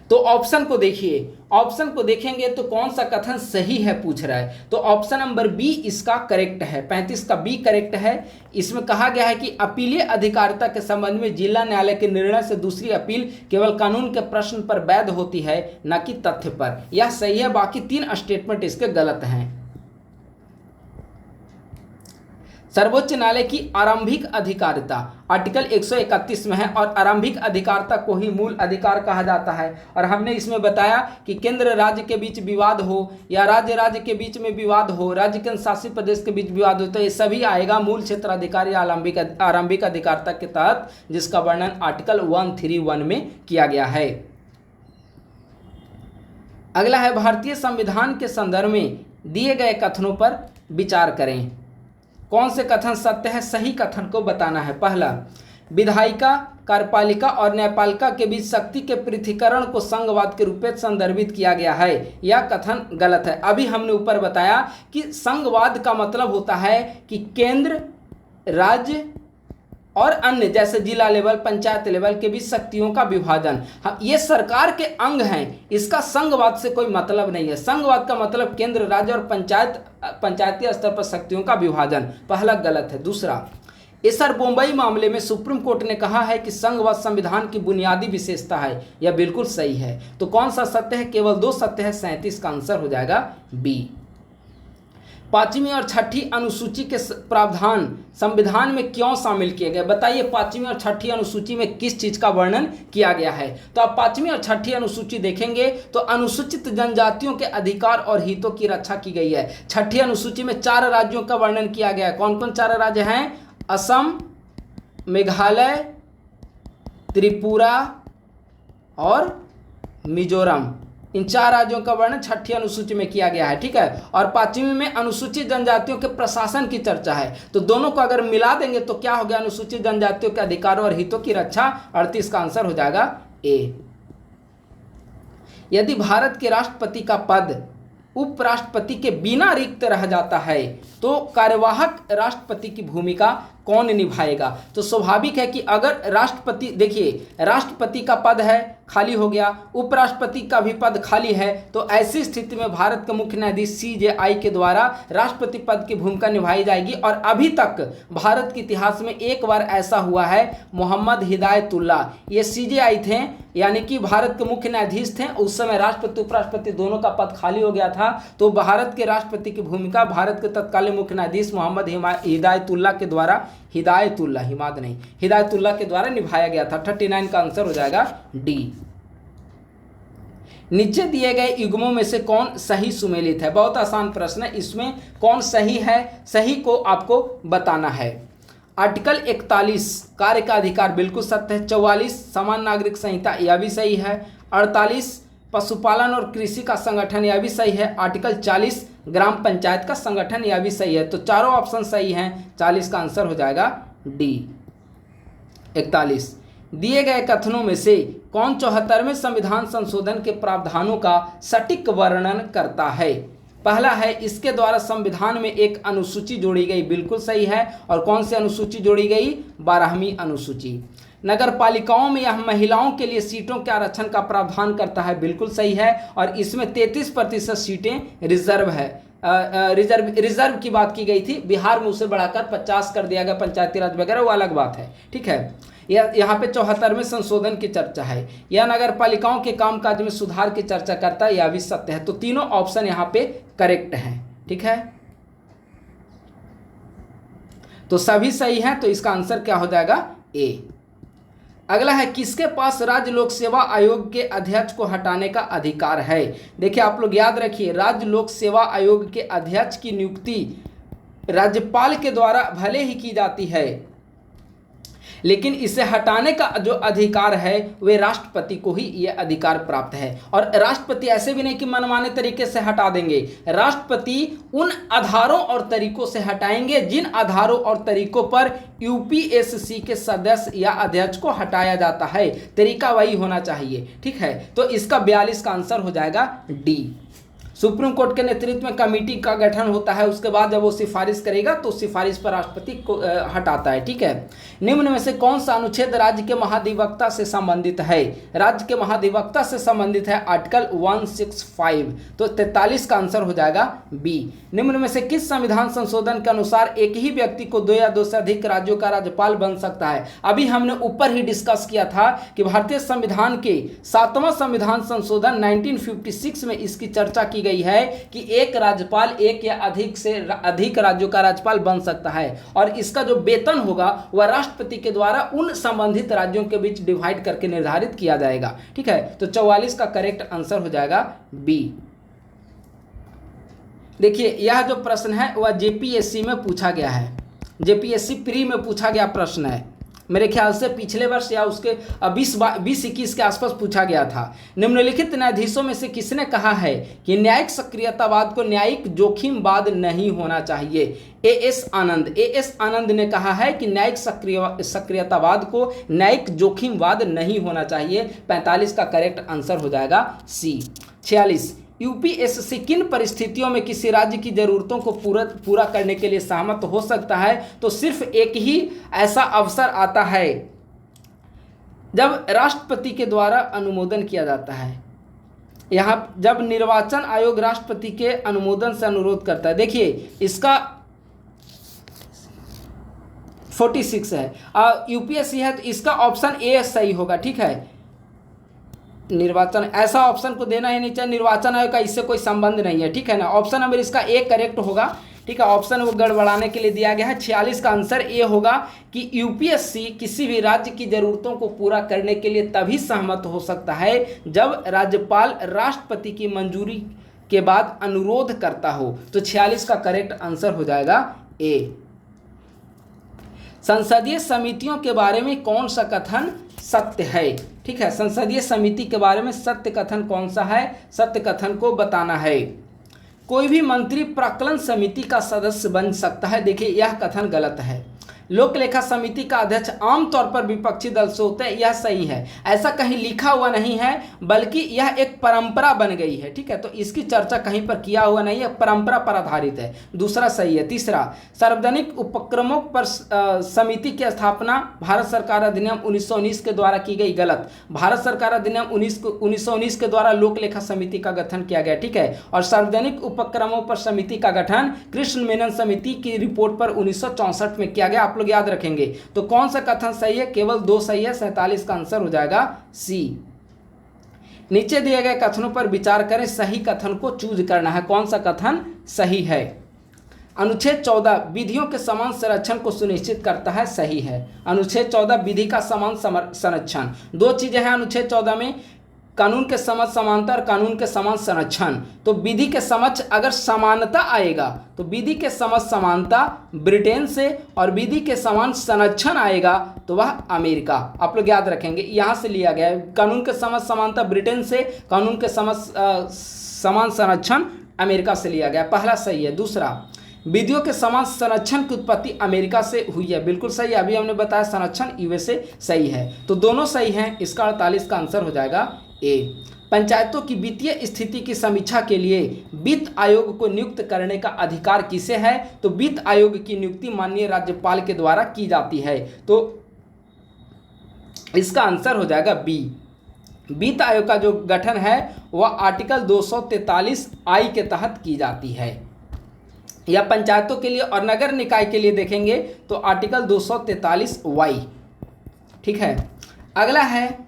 तो ऑप्शन को देखिए, ऑप्शन को देखेंगे तो कौन सा कथन सही है पूछ रहा है। तो ऑप्शन नंबर बी इसका करेक्ट है, 35 का बी करेक्ट है। इसमें कहा गया है कि अपीलीय अधिकारिता के संबंध में जिला न्यायालय के निर्णय से दूसरी अपील केवल कानून के प्रश्न पर वैध होती है, न कि तथ्य पर। यह सही है, बाकी 3 स्टेटमेंट इसके गलत हैं। सर्वोच्च न्यायालय की आरंभिक अधिकारिता आर्टिकल 131 में है और आरंभिक अधिकारिता को ही मूल अधिकार कहा जाता है। और हमने इसमें बताया कि केंद्र राज्य के बीच विवाद हो या राज्य राज्य के बीच में विवाद हो, राज्य केंद्र शासित प्रदेश के बीच विवाद हो, तो ये सभी आएगा मूल क्षेत्राधिकार या आरंभिक अधिकारिता के तहत, जिसका वर्णन आर्टिकल 131 में किया गया है। अगला है भारतीय संविधान के संदर्भ में दिए गए कथनों पर विचार करें, कौन से कथन सत्य है? सही कथन को बताना है। पहला, विधायिका, कार्यपालिका और न्यायपालिका के बीच शक्ति के पृथक्करण को संघवाद के रूप में संदर्भित किया गया है, यह कथन गलत है। अभी हमने ऊपर बताया कि संघवाद का मतलब होता है कि केंद्र, राज्य और अन्य जैसे जिला लेवल, पंचायत लेवल के बीच शक्तियों का विभाजन। ये सरकार के अंग हैं, इसका संघवाद से कोई मतलब नहीं है। संघवाद का मतलब केंद्र, राज्य और पंचायती स्तर पर शक्तियों का विभाजन। पहला गलत है। दूसरा, एसआर बोम्बई मामले में सुप्रीम कोर्ट ने कहा है कि संघवाद संविधान की बुनियादी विशेषता है, यह बिल्कुल सही है। तो कौन सा सत्य है? केवल 2 सत्य है, 37 का आंसर हो जाएगा बी। पांचवी और छठी अनुसूची के प्रावधान संविधान में क्यों शामिल किए गए? बताइए, पांचवी और छठी अनुसूची में किस चीज का वर्णन किया गया है? तो आप पांचवी और छठी अनुसूची देखेंगे तो अनुसूचित जनजातियों के अधिकार और हितों की रक्षा की गई है। छठी अनुसूची में 4 राज्यों का वर्णन किया गया है। कौन कौन 4 राज्य हैं? असम, मेघालय, त्रिपुरा और मिजोरम। इन 4 राज्यों का वर्णन छठी अनुसूची में किया गया है, ठीक है। और पांचवी में अनुसूचित जनजातियों के प्रशासन की चर्चा है। तो दोनों को अगर मिला देंगे तो क्या हो गया? अनुसूचित जनजातियों के अधिकारों और हितों की रक्षा। 38 का आंसर हो जाएगा ए। यदि भारत के राष्ट्रपति का पद उपराष्ट्रपति के बिना रिक्त रह जाता है तो कार्यवाहक राष्ट्रपति की भूमिका कौन निभाएगा? तो स्वाभाविक है कि अगर राष्ट्रपति, देखिए राष्ट्रपति का पद है, खाली हो गया, उपराष्ट्रपति का भी पद खाली है, तो ऐसी स्थिति में भारत के मुख्य न्यायाधीश CJI के द्वारा राष्ट्रपति पद की भूमिका निभाई जाएगी। और अभी तक भारत के इतिहास में एक बार ऐसा हुआ है, मोहम्मद हिदायतुल्लाह, ये CJI थे, यानी कि भारत के मुख्य न्यायाधीश थे। उस समय राष्ट्रपति उपराष्ट्रपति दोनों का पद खाली हो गया था, तो भारत के राष्ट्रपति की भूमिका भारत के तत्कालीन मुख्य न्यायाधीश मोहम्मद हिदायतुल्लाह के द्वारा, हिदायतुल्लाह के द्वारा निभाया गया था। 39 का आंसर हो जाएगा डी। नीचे दिए गए युग्मों में से कौन सही सुमेलित है? बहुत आसान प्रश्न है, इसमें कौन सही है, सही को आपको बताना है। आर्टिकल 41 कार्य का अधिकार बिल्कुल सत्य है। 44 समान नागरिक संहिता, यह भी सही है। 48 पशुपालन और कृषि का संगठन, यह भी सही है। आर्टिकल 40 ग्राम पंचायत का संगठन, यह भी सही है। तो चारों ऑप्शन सही हैं। 40 का आंसर हो जाएगा डी। 41 दिए गए कथनों में से कौन 74वें संविधान संशोधन के प्रावधानों का सटीक वर्णन करता है? पहला है, इसके द्वारा संविधान में एक अनुसूची जोड़ी गई, बिल्कुल सही है। और कौन सी अनुसूची जोड़ी गई? 12वीं अनुसूची। नगर पालिकाओं में यह महिलाओं के लिए सीटों के आरक्षण का प्रावधान करता है, बिल्कुल सही है। और इसमें 33% सीटें रिजर्व है। रिजर्व की बात की गई थी, बिहार में उसे बढ़ाकर 50 कर दिया गया, पंचायती राज वगैरह, वो अलग बात है, ठीक है। यहाँ पे 74वें संशोधन की चर्चा है। यह नगर पालिकाओं के कामकाज में सुधार की चर्चा करता है, यह भी सत्य है। तो तीनों ऑप्शन यहाँ पे करेक्ट हैं, ठीक है। तो सभी सही हैं, तो इसका आंसर क्या हो जाएगा? ए। अगला है, किसके पास राज्य लोक सेवा आयोग के अध्यक्ष को हटाने का अधिकार है? देखिए आप लोग याद रखिए, राज्य लोक सेवा आयोग के अध्यक्ष की नियुक्ति राज्यपाल के द्वारा भले ही की जाती है, लेकिन इसे हटाने का जो अधिकार है वे राष्ट्रपति को ही ये अधिकार प्राप्त है। और राष्ट्रपति ऐसे भी नहीं कि मनमाने तरीके से हटा देंगे, राष्ट्रपति उन आधारों और तरीकों से हटाएंगे जिन आधारों और तरीकों पर यूपीएससी के सदस्य या अध्यक्ष को हटाया जाता है, तरीका वही होना चाहिए, ठीक है। तो इसका 42 का आंसर हो जाएगा डी। सुप्रीम कोर्ट के नेतृत्व में कमेटी का गठन होता है, उसके बाद जब वो सिफारिश करेगा तो सिफारिश पर राष्ट्रपति को हटाता है, ठीक है। निम्न में से कौन सा अनुच्छेद राज्य के महाधिवक्ता से संबंधित है? राज्य के महाधिवक्ता से संबंधित है आर्टिकल 165, तो 43 का आंसर हो जाएगा बी। निम्न में से किस संविधान संशोधन के अनुसार एक ही व्यक्ति को 2 या 2 से अधिक राज्यों का राज्यपाल बन सकता है? अभी हमने ऊपर ही डिस्कस किया था कि भारतीय संविधान के 7वां संविधान संशोधन 1956 में इसकी चर्चा की गई है कि एक राज्यपाल एक या अधिक से अधिक राज्यों का राज्यपाल बन सकता है, और इसका जो वेतन होगा वह राष्ट्रपति के द्वारा उन संबंधित राज्यों के बीच डिवाइड करके निर्धारित किया जाएगा, ठीक है। तो 44 का करेक्ट आंसर हो जाएगा बी। देखिए यह जो प्रश्न है वह जेपीएससी में पूछा गया है, जेपीएससी प्री में पूछा गया प्रश्न है, मेरे ख्याल से पिछले वर्ष या उसके 20-21 के आसपास पूछा गया था। निम्नलिखित न्यायाधीशों में से किसने कहा है कि न्यायिक सक्रियतावाद को न्यायिक जोखिमवाद नहीं होना चाहिए? एएस आनंद ने कहा है कि न्यायिक सक्रियतावाद को न्यायिक जोखिमवाद नहीं होना चाहिए। 45 का करेक्ट आंसर हो जाएगा सी। 46 यूपीएससी किन परिस्थितियों में किसी राज्य की जरूरतों को पूरा करने के लिए सहमत हो सकता है? तो सिर्फ एक ही ऐसा अवसर आता है जब राष्ट्रपति के द्वारा अनुमोदन किया जाता है। यहाँ जब निर्वाचन आयोग राष्ट्रपति के अनुमोदन से अनुरोध करता है। देखिए इसका 46 है, यूपीएससी है, तो इसका ऑप्शन ए सही होगा, ठीक है। निर्वाचन, ऐसा ऑप्शन को देना ही नहीं चाहिए, निर्वाचन आयोग का इससे कोई संबंध नहीं है, ठीक है ना। ऑप्शन नंबर इसका ए करेक्ट होगा। ठीक है, ऑप्शन वो गड़बड़ाने के लिए दिया गया है। 46 का आंसर ए होगा कि यूपीएससी किसी भी राज्य की जरूरतों को पूरा करने के लिए तभी सहमत हो सकता है जब राज्यपाल राष्ट्रपति की मंजूरी के बाद अनुरोध करता हो। तो 46 का करेक्ट आंसर हो जाएगा ए। संसदीय समितियों के बारे में कौन सा कथन सत्य है? ठीक है, संसदीय समिति के बारे में सत्य कथन कौन सा है? सत्य कथन को बताना है। कोई भी मंत्री प्राक्कलन समिति का सदस्य बन सकता है। देखिए, यह कथन गलत है। लोक लेखा समिति का अध्यक्ष आमतौर पर विपक्षी दल से होता है, यह सही है। ऐसा कहीं लिखा हुआ नहीं है, बल्कि यह एक परंपरा बन गई है। ठीक है, तो इसकी चर्चा कहीं पर किया हुआ नहीं है, परंपरा पर आधारित है। दूसरा सही है। तीसरा, सार्वजनिक उपक्रमों पर समिति की स्थापना भारत सरकार अधिनियम 1919 के द्वारा की गई। गलत। भारत सरकार अधिनियम 1919 के द्वारा लोक लेखा समिति का गठन किया गया। ठीक है, और सार्वजनिक उपक्रमों पर समिति का गठन कृष्ण मेनन समिति की रिपोर्ट पर 1964 में किया गया। आप लोग याद रखेंगे। तो कौन सा कथन सही है? केवल 2 सही है। 47 का आंसर हो जाएगा सी। नीचे दिए गए कथनों पर विचार करें, सही कथन को चूज करना है। कौन सा कथन सही है? अनुच्छेद 14 विधियों के समान संरक्षण को सुनिश्चित करता है। सही है। अनुच्छेद 14 विधि का समान संरक्षण। 2 चीजें हैं अनुच्छेद 14 में, कानून के समक्ष समानता और कानून के समान संरक्षण। तो विधि के समक्ष अगर समानता आएगा तो विधि के समक्ष समानता ब्रिटेन से, और विधि के समान संरक्षण आएगा तो वह अमेरिका। आप लोग याद रखेंगे, यहाँ से लिया गया है। कानून के समक्ष समानता ब्रिटेन से, कानून के समक्ष समान संरक्षण अमेरिका से लिया गया। पहला सही है। दूसरा, विधियों के समान संरक्षण की उत्पत्ति अमेरिका से हुई है। बिल्कुल सही। अभी हमने बताया संरक्षण यूएसए सही है। तो दोनों सही हैं। इसका 48 का आंसर हो जाएगा ए। पंचायतों की वित्तीय स्थिति की समीक्षा के लिए वित्त आयोग को नियुक्त करने का अधिकार किसे है? तो वित्त आयोग की नियुक्ति माननीय राज्यपाल के द्वारा की जाती है। तो इसका आंसर हो जाएगा बी। वित्त आयोग का जो गठन है वह आर्टिकल 243 आई के तहत की जाती है। या पंचायतों के लिए और नगर निकाय के लिए देखेंगे तो आर्टिकल 243 वाई। ठीक है, अगला है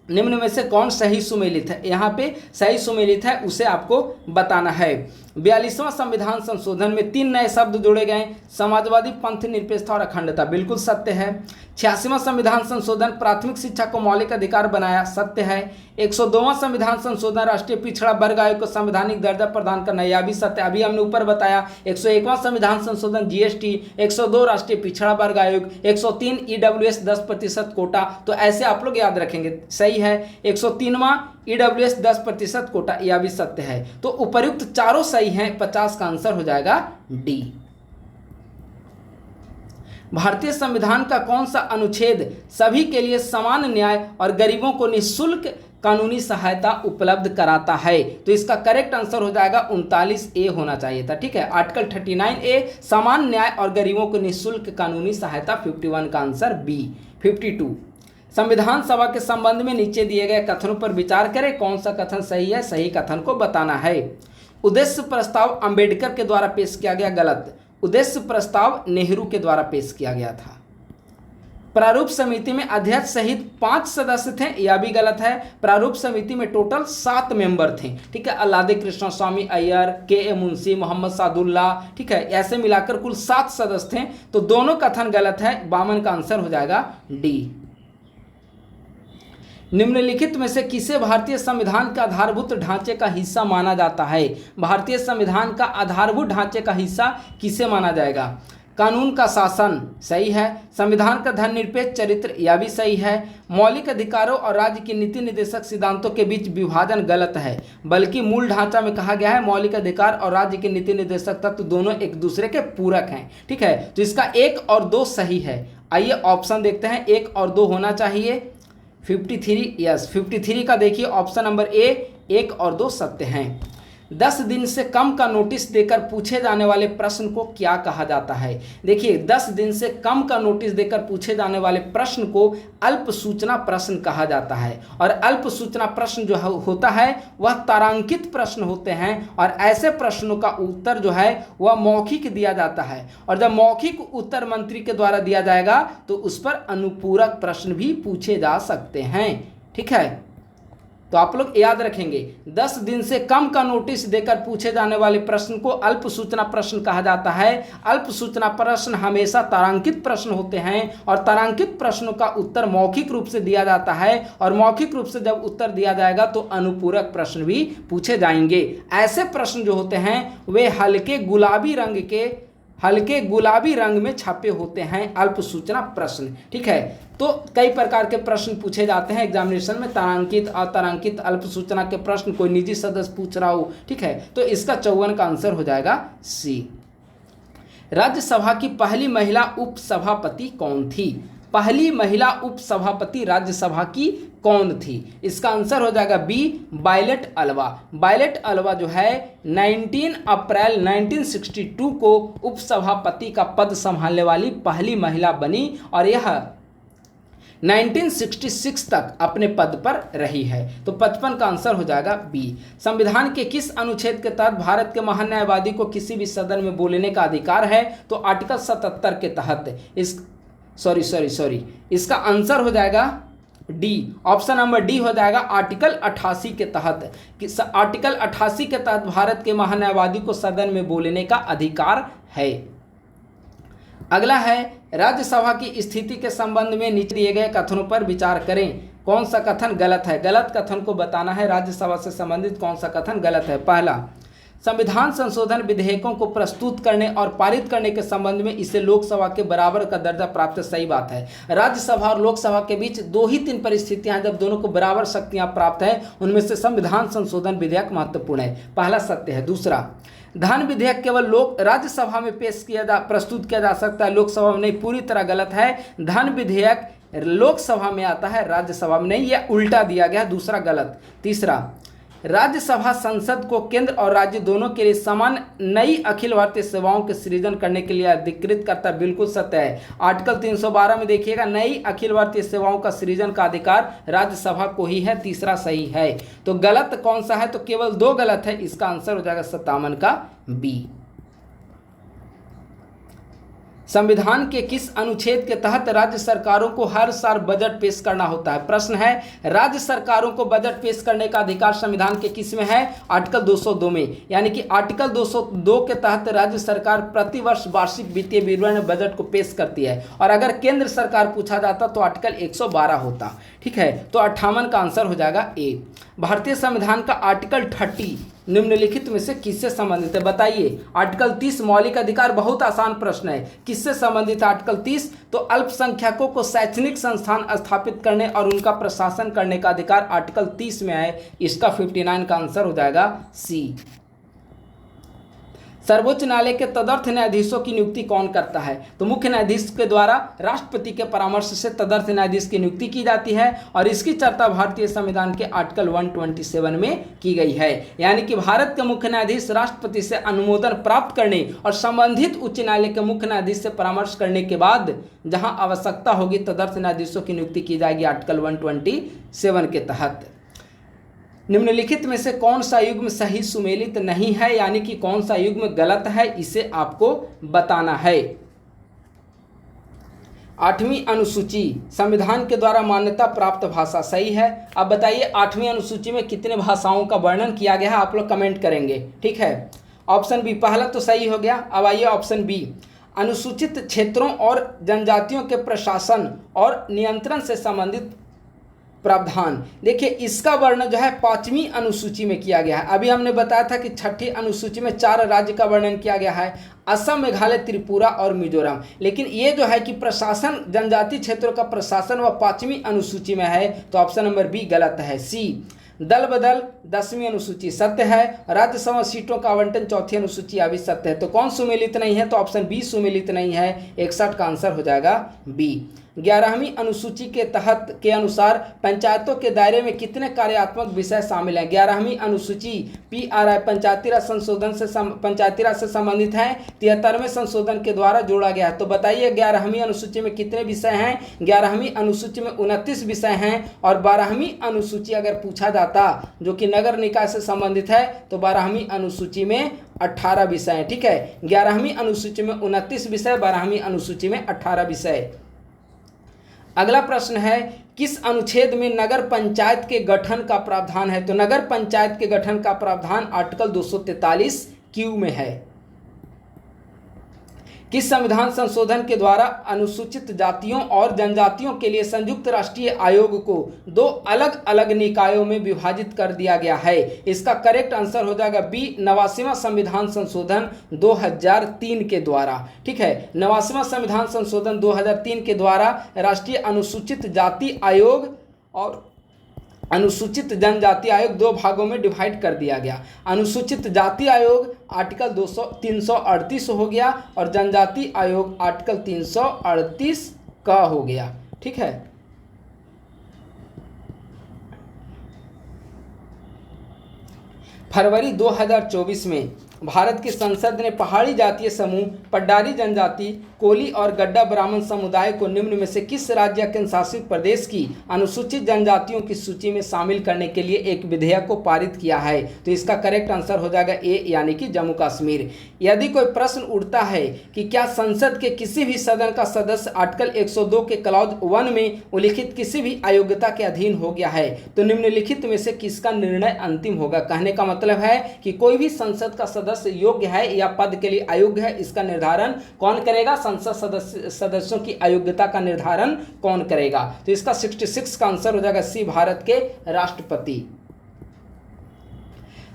निम्न में से कौन सही सुमेलित है? यहाँ पे सही सुमेलित है उसे आपको बताना है। 42वां संविधान संशोधन में 3 नए शब्द जोड़े गए, समाजवादी, पंथ निरपेक्षता और अखंडता। बिल्कुल सत्य है। 86वां संविधान संशोधन प्राथमिक शिक्षा को मौलिक अधिकार बनाया। सत्य है। 102वां संविधान संशोधन राष्ट्रीय पिछड़ा वर्ग आयोग को संवैधानिक दर्जा प्रदान करना, यह भी सत्य। अभी हमने ऊपर बताया। 101वां संविधान संशोधन जीएसटी, 102 राष्ट्रीय पिछड़ा वर्ग आयोग, 103 ईडब्ल्यूएस 10% कोटा। तो ऐसे आप लोग याद रखेंगे। सही है। 103वां ईडब्ल्यूएस 10% कोटा, यह भी सत्य है। तो उपर्युक्त चारों सही हैं। 50 का आंसर हो जाएगा डी। भारतीय संविधान का कौन सा अनुच्छेद सभी के लिए समान न्याय और गरीबों को निःशुल्क कानूनी सहायता उपलब्ध कराता है? तो इसका करेक्ट आंसर हो जाएगा 39 ए होना चाहिए था। ठीक है, आर्टिकल 39 ए समान न्याय और गरीबों को निःशुल्क कानूनी सहायता। 51 का आंसर बी। 52 संविधान सभा के संबंध में नीचे दिए गए कथनों पर विचार करें। कौन सा कथन सही है? सही कथन को बताना है। उद्देश्य प्रस्ताव अंबेडकर के द्वारा पेश किया गया। गलत। उद्देश्य प्रस्ताव नेहरू के द्वारा पेश किया गया था। प्रारूप समिति में अध्यक्ष सहित 5 सदस्य थे, यह भी गलत है। प्रारूप समिति में टोटल 7 मेंबर थे। ठीक है, अल्लादे कृष्ण स्वामी अय्यर, के मुंशी, मोहम्मद सादुल्ला, ठीक है, ऐसे मिलाकर कुल 7 सदस्य थे। तो दोनों कथन गलत है। 52 का आंसर हो जाएगा डी। निम्नलिखित में से किसे भारतीय संविधान का आधारभूत ढांचे का हिस्सा माना जाता है? भारतीय संविधान का आधारभूत ढांचे का हिस्सा किसे माना जाएगा? कानून का शासन सही है। संविधान का धर्मनिरपेक्ष चरित्र, यह भी सही है। मौलिक अधिकारों और राज्य की नीति निर्देशक सिद्धांतों के बीच विभाजन गलत है, बल्कि मूल ढांचा में कहा गया है मौलिक अधिकार और राज्य के नीति निर्देशक तत्व दोनों एक दूसरे के पूरक हैं। ठीक है, तो इसका 1 और 2 सही है। आइए ऑप्शन देखते हैं। 1 और 2 होना चाहिए। 53 यस, 53 का देखिए ऑप्शन नंबर ए 1 और 2 सत्य हैं। 10 दिन से कम का नोटिस देकर पूछे जाने वाले प्रश्न को क्या कहा जाता है? देखिए, 10 दिन से कम का नोटिस देकर पूछे जाने वाले प्रश्न को अल्प सूचना प्रश्न कहा जाता है। और अल्प सूचना प्रश्न जो होता है वह तारांकित प्रश्न होते हैं, और ऐसे प्रश्नों का उत्तर जो है वह मौखिक दिया जाता है। और जब मौखिक उत्तर मंत्री के द्वारा दिया जाएगा तो उस पर अनुपूरक प्रश्न भी पूछे जा सकते हैं। ठीक है, तो आप लोग याद रखेंगे 10 दिन से कम का नोटिस देकर पूछे जाने वाले प्रश्न को अल्प सूचना प्रश्न कहा जाता है। अल्प सूचना प्रश्न हमेशा तारांकित प्रश्न होते हैं और तारांकित प्रश्नों का उत्तर मौखिक रूप से दिया जाता है और मौखिक रूप से जब उत्तर दिया जाएगा तो अनुपूरक प्रश्न भी पूछे जाएंगे। ऐसे प्रश्न जो होते हैं वे हल्के गुलाबी रंग में छपे होते हैं, अल्प सूचना प्रश्न। ठीक है, तो कई प्रकार के प्रश्न पूछे जाते हैं एग्जामिनेशन में, तारांकित, अतारांकित, अल्प सूचना के प्रश्न, कोई निजी सदस्य पूछ रहा हो। ठीक है, तो इसका 54 का आंसर हो जाएगा सी। राज्यसभा की पहली महिला उपसभापति कौन थी? पहली महिला उपसभापति राज्यसभा की कौन थी? इसका आंसर हो जाएगा बी, वायलेट अल्वा। वायलेट अल्वा जो है 19 अप्रैल 1962 को उपसभापति का पद संभालने वाली पहली महिला बनी और यह 1966 तक अपने पद पर रही है। तो 55 का आंसर हो जाएगा बी। संविधान के किस अनुच्छेद के तहत भारत के महान्यायवादी को किसी भी सदन में बोलने का अधिकार है? तो आर्टिकल 77 के तहत। इसका आंसर हो जाएगा डी, ऑप्शन नंबर डी हो जाएगा आर्टिकल 88 के तहत। आर्टिकल 88 के तहत भारत के महान्यायवादी को सदन में बोलने का अधिकार है। अगला है राज्यसभा की स्थिति के संबंध में नीचे दिए गए कथनों पर विचार करें। कौन सा कथन गलत है? गलत कथन को बताना है। राज्यसभा से संबंधित कौन सा कथन गलत है? पहला, संविधान संशोधन विधेयकों को प्रस्तुत करने और पारित करने के संबंध में इसे लोकसभा के बराबर का दर्जा प्राप्त है। सही बात है। राज्यसभा और लोकसभा के बीच 2 ही 3 परिस्थितियां हैं जब दोनों को बराबर शक्तियां प्राप्त है, उनमें से संविधान संशोधन विधेयक महत्वपूर्ण है। पहला सत्य है। दूसरा, धन विधेयक केवल राज्यसभा में प्रस्तुत किया जा सकता है, लोकसभा में नहीं। पूरी तरह गलत है। धन विधेयक लोकसभा में आता है, राज्यसभा में नहीं। यह उल्टा दिया गया, दूसरा गलत। तीसरा, राज्यसभा संसद को केंद्र और राज्य दोनों के लिए समान नई अखिल भारतीय सेवाओं के सृजन करने के लिए अधिकृत करता है। बिल्कुल सत्य है। आर्टिकल 312 में देखिएगा, नई अखिल भारतीय सेवाओं का सृजन का अधिकार राज्यसभा को ही है। तीसरा सही है। तो गलत कौन सा है? तो केवल 2 गलत है। इसका आंसर हो जाएगा 57 का बी। संविधान के किस अनुच्छेद के तहत राज्य सरकारों को हर साल बजट पेश करना होता है? प्रश्न है, राज्य सरकारों को बजट पेश करने का अधिकार संविधान के किस में है? आर्टिकल 202 में। यानी कि आर्टिकल 202 के तहत राज्य सरकार प्रतिवर्ष वार्षिक वित्तीय विवरण बजट को पेश करती है और अगर केंद्र सरकार पूछा जाता तो आर्टिकल 112 होता। ठीक है, तो 58 का आंसर हो जाएगा ए। भारतीय संविधान का आर्टिकल 30 निम्नलिखित में से किससे संबंधित है? बताइए। आर्टिकल 30 मौलिक अधिकार। बहुत आसान प्रश्न है। किससे संबंधित है आर्टिकल 30? तो अल्पसंख्यकों को शैक्षणिक संस्थान स्थापित करने और उनका प्रशासन करने का अधिकार आर्टिकल 30 में है। इसका 59 का आंसर हो जाएगा सी। सर्वोच्च न्यायालय के तदर्थ न्यायाधीशों की नियुक्ति कौन करता है? तो मुख्य न्यायाधीश के द्वारा राष्ट्रपति के परामर्श से तदर्थ न्यायाधीश की नियुक्ति की जाती है और इसकी चर्चा भारतीय संविधान के आर्टिकल 127 में की गई है। यानी कि भारत के मुख्य न्यायाधीश राष्ट्रपति से अनुमोदन प्राप्त करने और संबंधित उच्च न्यायालय के मुख्य न्यायाधीश से परामर्श करने के बाद जहां आवश्यकता होगी तदर्थ न्यायाधीशों की नियुक्ति की जाएगी आर्टिकल 127 के तहत। निम्नलिखित में से कौन सा युग्म सही सुमेलित नहीं है? यानी कि कौन सा युग्म गलत है, इसे आपको बताना है। 8वीं अनुसूची संविधान के द्वारा मान्यता प्राप्त भाषा सही है। अब बताइए 8वीं अनुसूची में कितने भाषाओं का वर्णन किया गया है? आप लोग कमेंट करेंगे। ठीक है, ऑप्शन बी पहला तो सही हो गया। अब आइए ऑप्शन बी, अनुसूचित क्षेत्रों और जनजातियों के प्रशासन और नियंत्रण से संबंधित प्रावधान। देखिए इसका वर्णन जो है 5वीं अनुसूची में किया गया है। अभी हमने बताया था कि 6ठी अनुसूची में 4 राज्य का वर्णन किया गया है, असम, मेघालय, त्रिपुरा और मिजोरम। लेकिन ये जो है कि प्रशासन, जनजाति क्षेत्रों का प्रशासन वह 5वीं अनुसूची में है। तो ऑप्शन नंबर बी गलत है। सी, दल बदल 10वीं अनुसूची सत्य है। राज्यसभा सीटों का आवंटन 4थी अनुसूची अभी सत्य है। तो कौन सुमेलित नहीं है? तो ऑप्शन बी सुमेलित नहीं है। 61 का आंसर हो जाएगा बी। 11वीं अनुसूची के तहत के अनुसार पंचायतों के दायरे में कितने कार्यात्मक विषय शामिल हैं? 11वीं अनुसूची PRI पंचायती राज से संबंधित है। 73वें संशोधन के द्वारा जोड़ा गया है। तो बताइए 11वीं अनुसूची में कितने विषय हैं? 11वीं अनुसूची में 29 विषय हैं और 12वीं अनुसूची अगर पूछा जाता जो कि नगर निकाय से संबंधित है तो 12वीं अनुसूची में 18 विषय हैं। ठीक है, 11वीं अनुसूची में 29 विषय, 12वीं अनुसूची में 18 विषय। अगला प्रश्न है, किस अनुच्छेद में नगर पंचायत के गठन का प्रावधान है? तो नगर पंचायत के गठन का प्रावधान आर्टिकल 243 क्यू में है। किस संविधान संशोधन के द्वारा अनुसूचित जातियों और जनजातियों के लिए संयुक्त राष्ट्रीय आयोग को 2 अलग अलग निकायों में विभाजित कर दिया गया है? इसका करेक्ट आंसर हो जाएगा बी, 89वां संविधान संशोधन 2003 के द्वारा। ठीक है, 89वां संविधान संशोधन 2003 के द्वारा राष्ट्रीय अनुसूचित जाति आयोग और अनुसूचित जनजाति आयोग 2 भागों में डिवाइड कर दिया गया। अनुसूचित जाति आयोग आर्टिकल 338 हो गया और जनजाति आयोग आर्टिकल 338 का हो गया। ठीक है, फरवरी 2024 में भारत की संसद ने पहाड़ी जातीय समूह, पड्डारी जनजाति, कोली और गड्डा ब्राह्मण समुदाय को निम्न में से किस राज्य या केंद्र शासित प्रदेश की अनुसूचित जनजातियों की सूची में शामिल करने के लिए एक विधेयक को पारित किया है? तो इसका करेक्ट आंसर हो जाएगा ए, यानी कि जम्मू कश्मीर। यदि कोई प्रश्न उठता है कि क्या संसद के किसी भी सदन का सदस्य आर्टिकल 102 के क्लॉज 1 में उल्लिखित किसी भी अयोग्यता के अधीन हो गया है, तो निम्नलिखित में से किसका निर्णय अंतिम होगा? कहने का मतलब है कि कोई भी संसद का सदस्य योग्य है या पद के लिए अयोग्य है, इसका निर्धारण कौन करेगा? संसद सदस्यों की अयोग्यता का निर्धारण कौन करेगा? तो इसका 66 का आंसर हो जाएगा सी, भारत के राष्ट्रपति।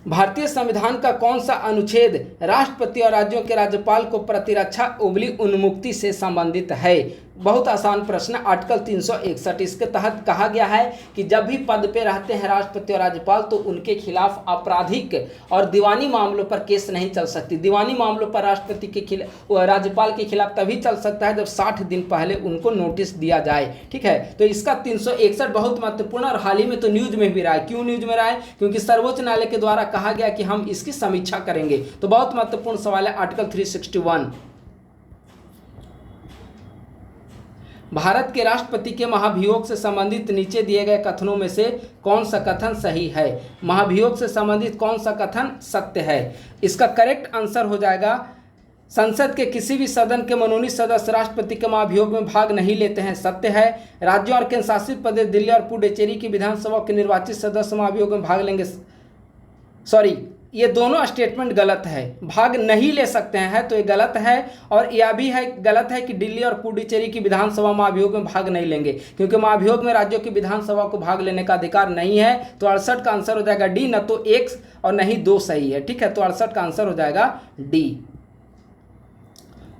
भारतीय संविधान का कौन सा अनुच्छेद राष्ट्रपति और राज्यों के राज्यपाल को प्रतिरक्षा उन्मुक्ति से संबंधित है? बहुत आसान प्रश्न, आर्टिकल 361। इसके तहत कहा गया है कि जब भी पद पे रहते हैं राष्ट्रपति और राज्यपाल तो उनके खिलाफ आपराधिक और दीवानी मामलों पर केस नहीं चल सकती। दीवानी मामलों पर राष्ट्रपति के खिलाफ, राज्यपाल के खिलाफ तभी चल सकता है जब 60 दिन पहले उनको नोटिस दिया जाए। ठीक है, तो इसका 361 बहुत महत्वपूर्ण और हाल ही में तो न्यूज में भी रहा है। क्यों न्यूज में रहा है? क्योंकि सर्वोच्च न्यायालय के द्वारा कहा गया कि हम इसकी समीक्षा करेंगे। तो बहुत महत्वपूर्ण सवाल है आर्टिकल 361। भारत के राष्ट्रपति के महाभियोग से संबंधित नीचे दिए गए कथनों में से कौन सा कथन सही है? महाभियोग से संबंधित कौन सा कथन सत्य है? इसका करेक्ट आंसर हो जाएगा, संसद के किसी भी सदन के मनोनीत सदस्य राष्ट्रपति के महाभियोग में भाग नहीं लेते हैं, सत्य है। राज्यों और केंद्र शासित प्रदेश दिल्ली और पुडुचेरी की विधानसभा के निर्वाचित सदस्य महाभियोग में भाग लेंगे, सॉरी, ये दोनों स्टेटमेंट गलत है। भाग नहीं ले सकते हैं तो ये गलत है, और यह भी है गलत है कि दिल्ली और पुडुचेरी की विधानसभा महाभियोग में भाग नहीं लेंगे, क्योंकि महाभियोग में राज्यों की विधानसभा को भाग लेने का अधिकार नहीं है। तो 68 का आंसर हो जाएगा डी, न तो 1 और न ही 2 सही है। ठीक है, तो 68 का आंसर हो जाएगा डी।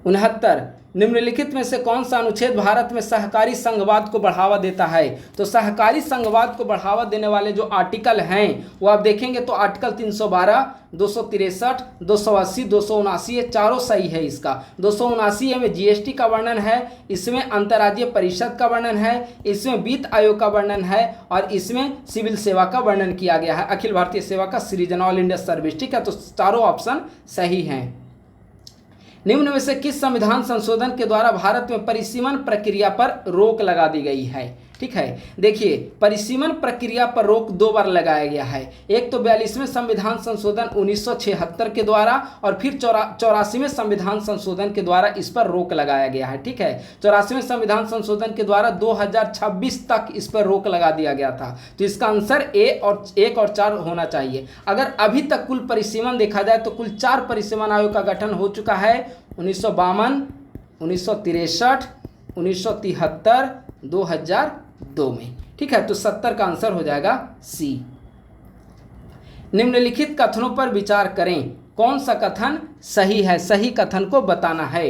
69, निम्नलिखित में से कौन सा अनुच्छेद भारत में सहकारी संघवाद को बढ़ावा देता है? तो सहकारी संघवाद को बढ़ावा देने वाले जो आर्टिकल हैं वो आप देखेंगे तो आर्टिकल 312, 263, 280, 279 ये चारों सही है। इसका 279 में जीएसटी का वर्णन है, इसमें अंतर्राज्यीय परिषद का वर्णन है, इसमें वित्त आयोग का वर्णन है और इसमें सिविल सेवा का वर्णन किया गया है, अखिल भारतीय सेवा का सृजन, ऑल इंडिया सर्विस। ठीक है, तो चारों ऑप्शन सही हैं। निम्न में से किस संविधान संशोधन के द्वारा भारत में परिसीमन प्रक्रिया पर रोक लगा दी गई है? ठीक है, देखिए परिसीमन प्रक्रिया पर रोक 2 बार लगाया गया है। एक तो 42वें संविधान संशोधन 1976 के द्वारा और फिर 84वें संविधान संशोधन के द्वारा इस पर रोक लगाया गया है। ठीक है, 84वें संविधान संशोधन के द्वारा 2026 तक इस पर रोक लगा दिया गया था। तो इसका आंसर 1 और 4 होना चाहिए। अगर अभी तक कुल परिसीमन देखा जाए तो कुल 4 परिसीमन आयोग का गठन हो चुका है, 1952, 1963, 1973, 2002 में। ठीक है, तो 70 का आंसर हो जाएगा सी। निम्नलिखित कथनों पर विचार करें, कौन सा कथन सही है? सही कथन को बताना है।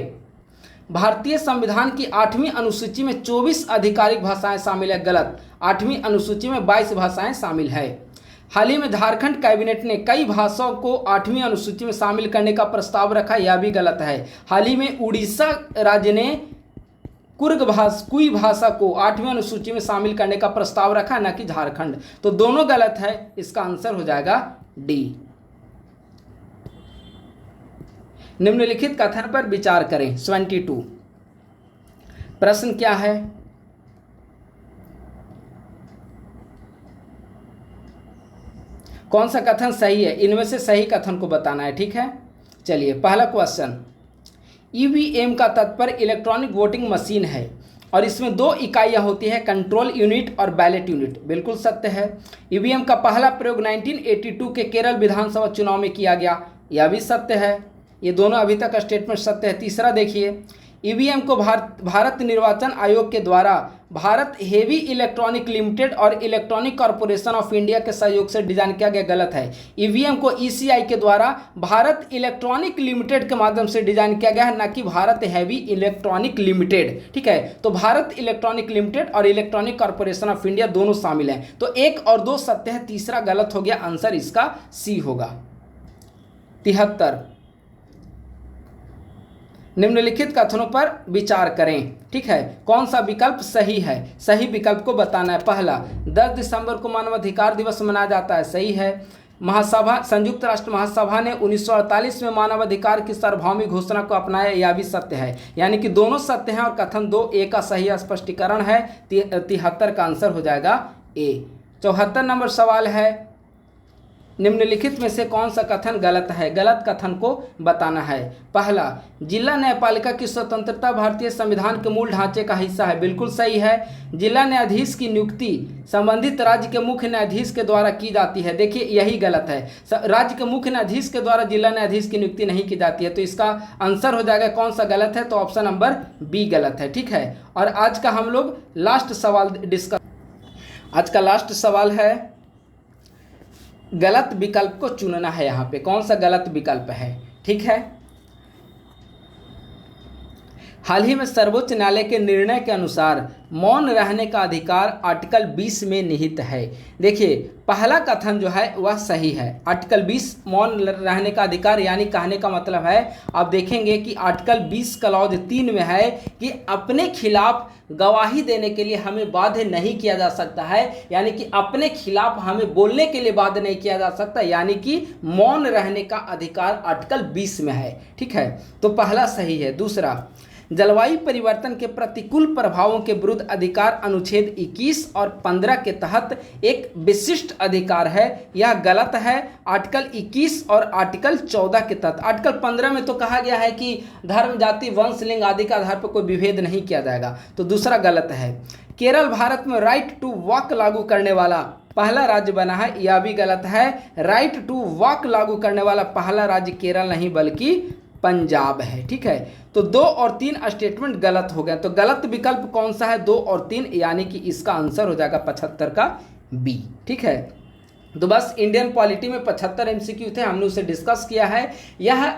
भारतीय संविधान की 8वीं अनुसूची में 24 आधिकारिक भाषाएं शामिल है, गलत। 8वीं अनुसूची में 22 भाषाएं शामिल है। हाल ही में झारखंड कैबिनेट ने कई भाषाओं को 8वीं अनुसूची में शामिल करने का प्रस्ताव रखा, यह भी गलत है। हाल ही में उड़ीसा राज्य ने कुई भाषा को 8वीं अनुसूची में शामिल करने का प्रस्ताव रखा, न कि झारखंड। तो दोनों गलत है, इसका आंसर हो जाएगा डी। निम्नलिखित कथन पर विचार करें। 72 प्रश्न क्या है? कौन सा कथन सही है? इनमें से सही कथन को बताना है। ठीक है, चलिए पहला क्वेश्चन, ईवीएम का तात्पर्य इलेक्ट्रॉनिक वोटिंग मशीन है। और इसमें 2 इकाइयाँ होती हैं, कंट्रोल यूनिट और बैलेट यूनिट। बिल्कुल सत्य है। ईवीएम का पहला प्रयोग 1982 के केरल विधानसभा चुनाव में किया गया, यह भी सत्य है। ये दोनों अभी तक स्टेटमेंट सत्य है। तीसरा देखिए, ईवीएम को भारत निर्वाचन आयोग के द्वारा भारत हेवी इलेक्ट्रॉनिक लिमिटेड और इलेक्ट्रॉनिक कॉरपोरेशन ऑफ इंडिया के सहयोग से डिजाइन किया गया, गलत है। ईवीएम को ईसीआई के द्वारा भारत इलेक्ट्रॉनिक लिमिटेड के माध्यम से डिजाइन किया गया है, ना कि भारत हेवी इलेक्ट्रॉनिक लिमिटेड। ठीक है, तो भारत इलेक्ट्रॉनिक लिमिटेड और इलेक्ट्रॉनिक कॉरपोरेशन ऑफ इंडिया दोनों शामिल हैं। तो 1 और 2 सत्य है, तीसरा गलत हो गया। आंसर इसका सी होगा। 73, निम्नलिखित कथनों पर विचार करें। ठीक है, कौन सा विकल्प सही है? सही विकल्प को बताना है। पहला, 10 दिसंबर को मानवाधिकार दिवस मनाया जाता है, सही है। महासभा, संयुक्त राष्ट्र महासभा ने 1948 में मानवाधिकार की सार्वभौमिक घोषणा को अपनाया, यह भी सत्य है। यानी कि दोनों सत्य हैं और कथन 2A का सही स्पष्टीकरण है। 73 का आंसर हो जाएगा A। 74 नंबर सवाल है, निम्नलिखित में से कौन सा कथन गलत है? गलत कथन को बताना है। पहला, जिला न्यायपालिका की स्वतंत्रता भारतीय संविधान के मूल ढांचे का हिस्सा है, बिल्कुल सही है। जिला न्यायाधीश की नियुक्ति संबंधित राज्य के मुख्य न्यायाधीश के द्वारा की जाती है, देखिए यही गलत है। राज्य के मुख्य न्यायाधीश के द्वारा जिला न्यायाधीश की नियुक्ति नहीं की जाती है, तो इसका आंसर हो जाएगा कौन सा गलत है? तो ऑप्शन नंबर B गलत है। ठीक है, और आज का हम लोग लास्ट सवाल डिस्कस, आज का लास्ट सवाल है, गलत विकल्प को चुनना है। यहाँ पे कौन सा गलत विकल्प है? ठीक है, हाल ही में सर्वोच्च न्यायालय के निर्णय के अनुसार मौन रहने का अधिकार आर्टिकल 20 में निहित है। देखिए, पहला कथन जो है वह सही है। आर्टिकल 20 मौन रहने का अधिकार, यानी कहने का मतलब है, आप देखेंगे कि आर्टिकल 20 क्लॉज 3 में है कि अपने खिलाफ गवाही देने के लिए हमें बाध्य नहीं किया जा सकता है, यानी कि अपने खिलाफ हमें बोलने के लिए बाध्य नहीं किया जा सकता, यानी कि मौन रहने का अधिकार आर्टिकल 20 में है। ठीक है, तो पहला सही है। दूसरा, जलवायु परिवर्तन के प्रतिकूल प्रभावों के विरुद्ध अधिकार अनुच्छेद 21 और 15 के तहत एक विशिष्ट अधिकार है, यह गलत है। आर्टिकल 21 और आर्टिकल 14 के तहत, आर्टिकल 15 में तो कहा गया है कि धर्म, जाति, वंश, लिंग आदि के आधार पर कोई विभेद नहीं किया जाएगा, तो दूसरा गलत है। केरल भारत में राइट टू वॉक लागू करने वाला पहला राज्य बना है, यह भी गलत है। राइट टू वॉक लागू करने वाला पहला राज्य केरल नहीं बल्कि पंजाब है। ठीक है, तो 2 और 3 स्टेटमेंट गलत हो गए। तो गलत विकल्प कौन सा है? 2 और 3, यानी कि इसका आंसर हो जाएगा 75 का B। ठीक है, तो बस इंडियन पॉलिटी में 75 MCQ थे, हमने उसे डिस्कस किया है। यह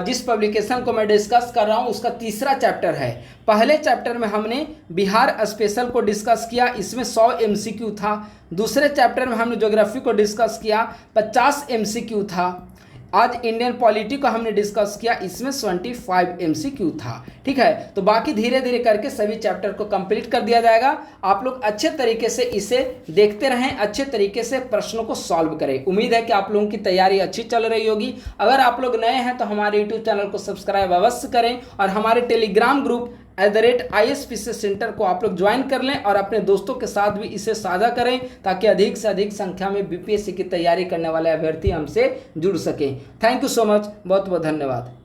जिस पब्लिकेशन को मैं डिस्कस कर रहा हूँ उसका तीसरा चैप्टर है। पहले चैप्टर में हमने बिहार स्पेशल को डिस्कस किया, इसमें 100 MCQ था। दूसरे चैप्टर में हमने ज्योग्राफी को डिस्कस किया, 50 MCQ था। आज इंडियन पॉलिटी को हमने डिस्कस किया, इसमें 25 MCQ था। ठीक है, तो बाकी धीरे धीरे करके सभी चैप्टर को कंप्लीट कर दिया जाएगा। आप लोग अच्छे तरीके से इसे देखते रहें, अच्छे तरीके से प्रश्नों को सॉल्व करें। उम्मीद है कि आप लोगों की तैयारी अच्छी चल रही होगी। अगर आप लोग नए हैं तो हमारे यूट्यूब चैनल को सब्सक्राइब अवश्य करें और हमारे टेलीग्राम ग्रुप @ISPC सेंटर को आप लोग ज्वाइन कर लें और अपने दोस्तों के साथ भी इसे साझा करें, ताकि अधिक से अधिक संख्या में BPSC की तैयारी करने वाले अभ्यर्थी हमसे जुड़ सकें। थैंक यू सो मच, बहुत बहुत धन्यवाद।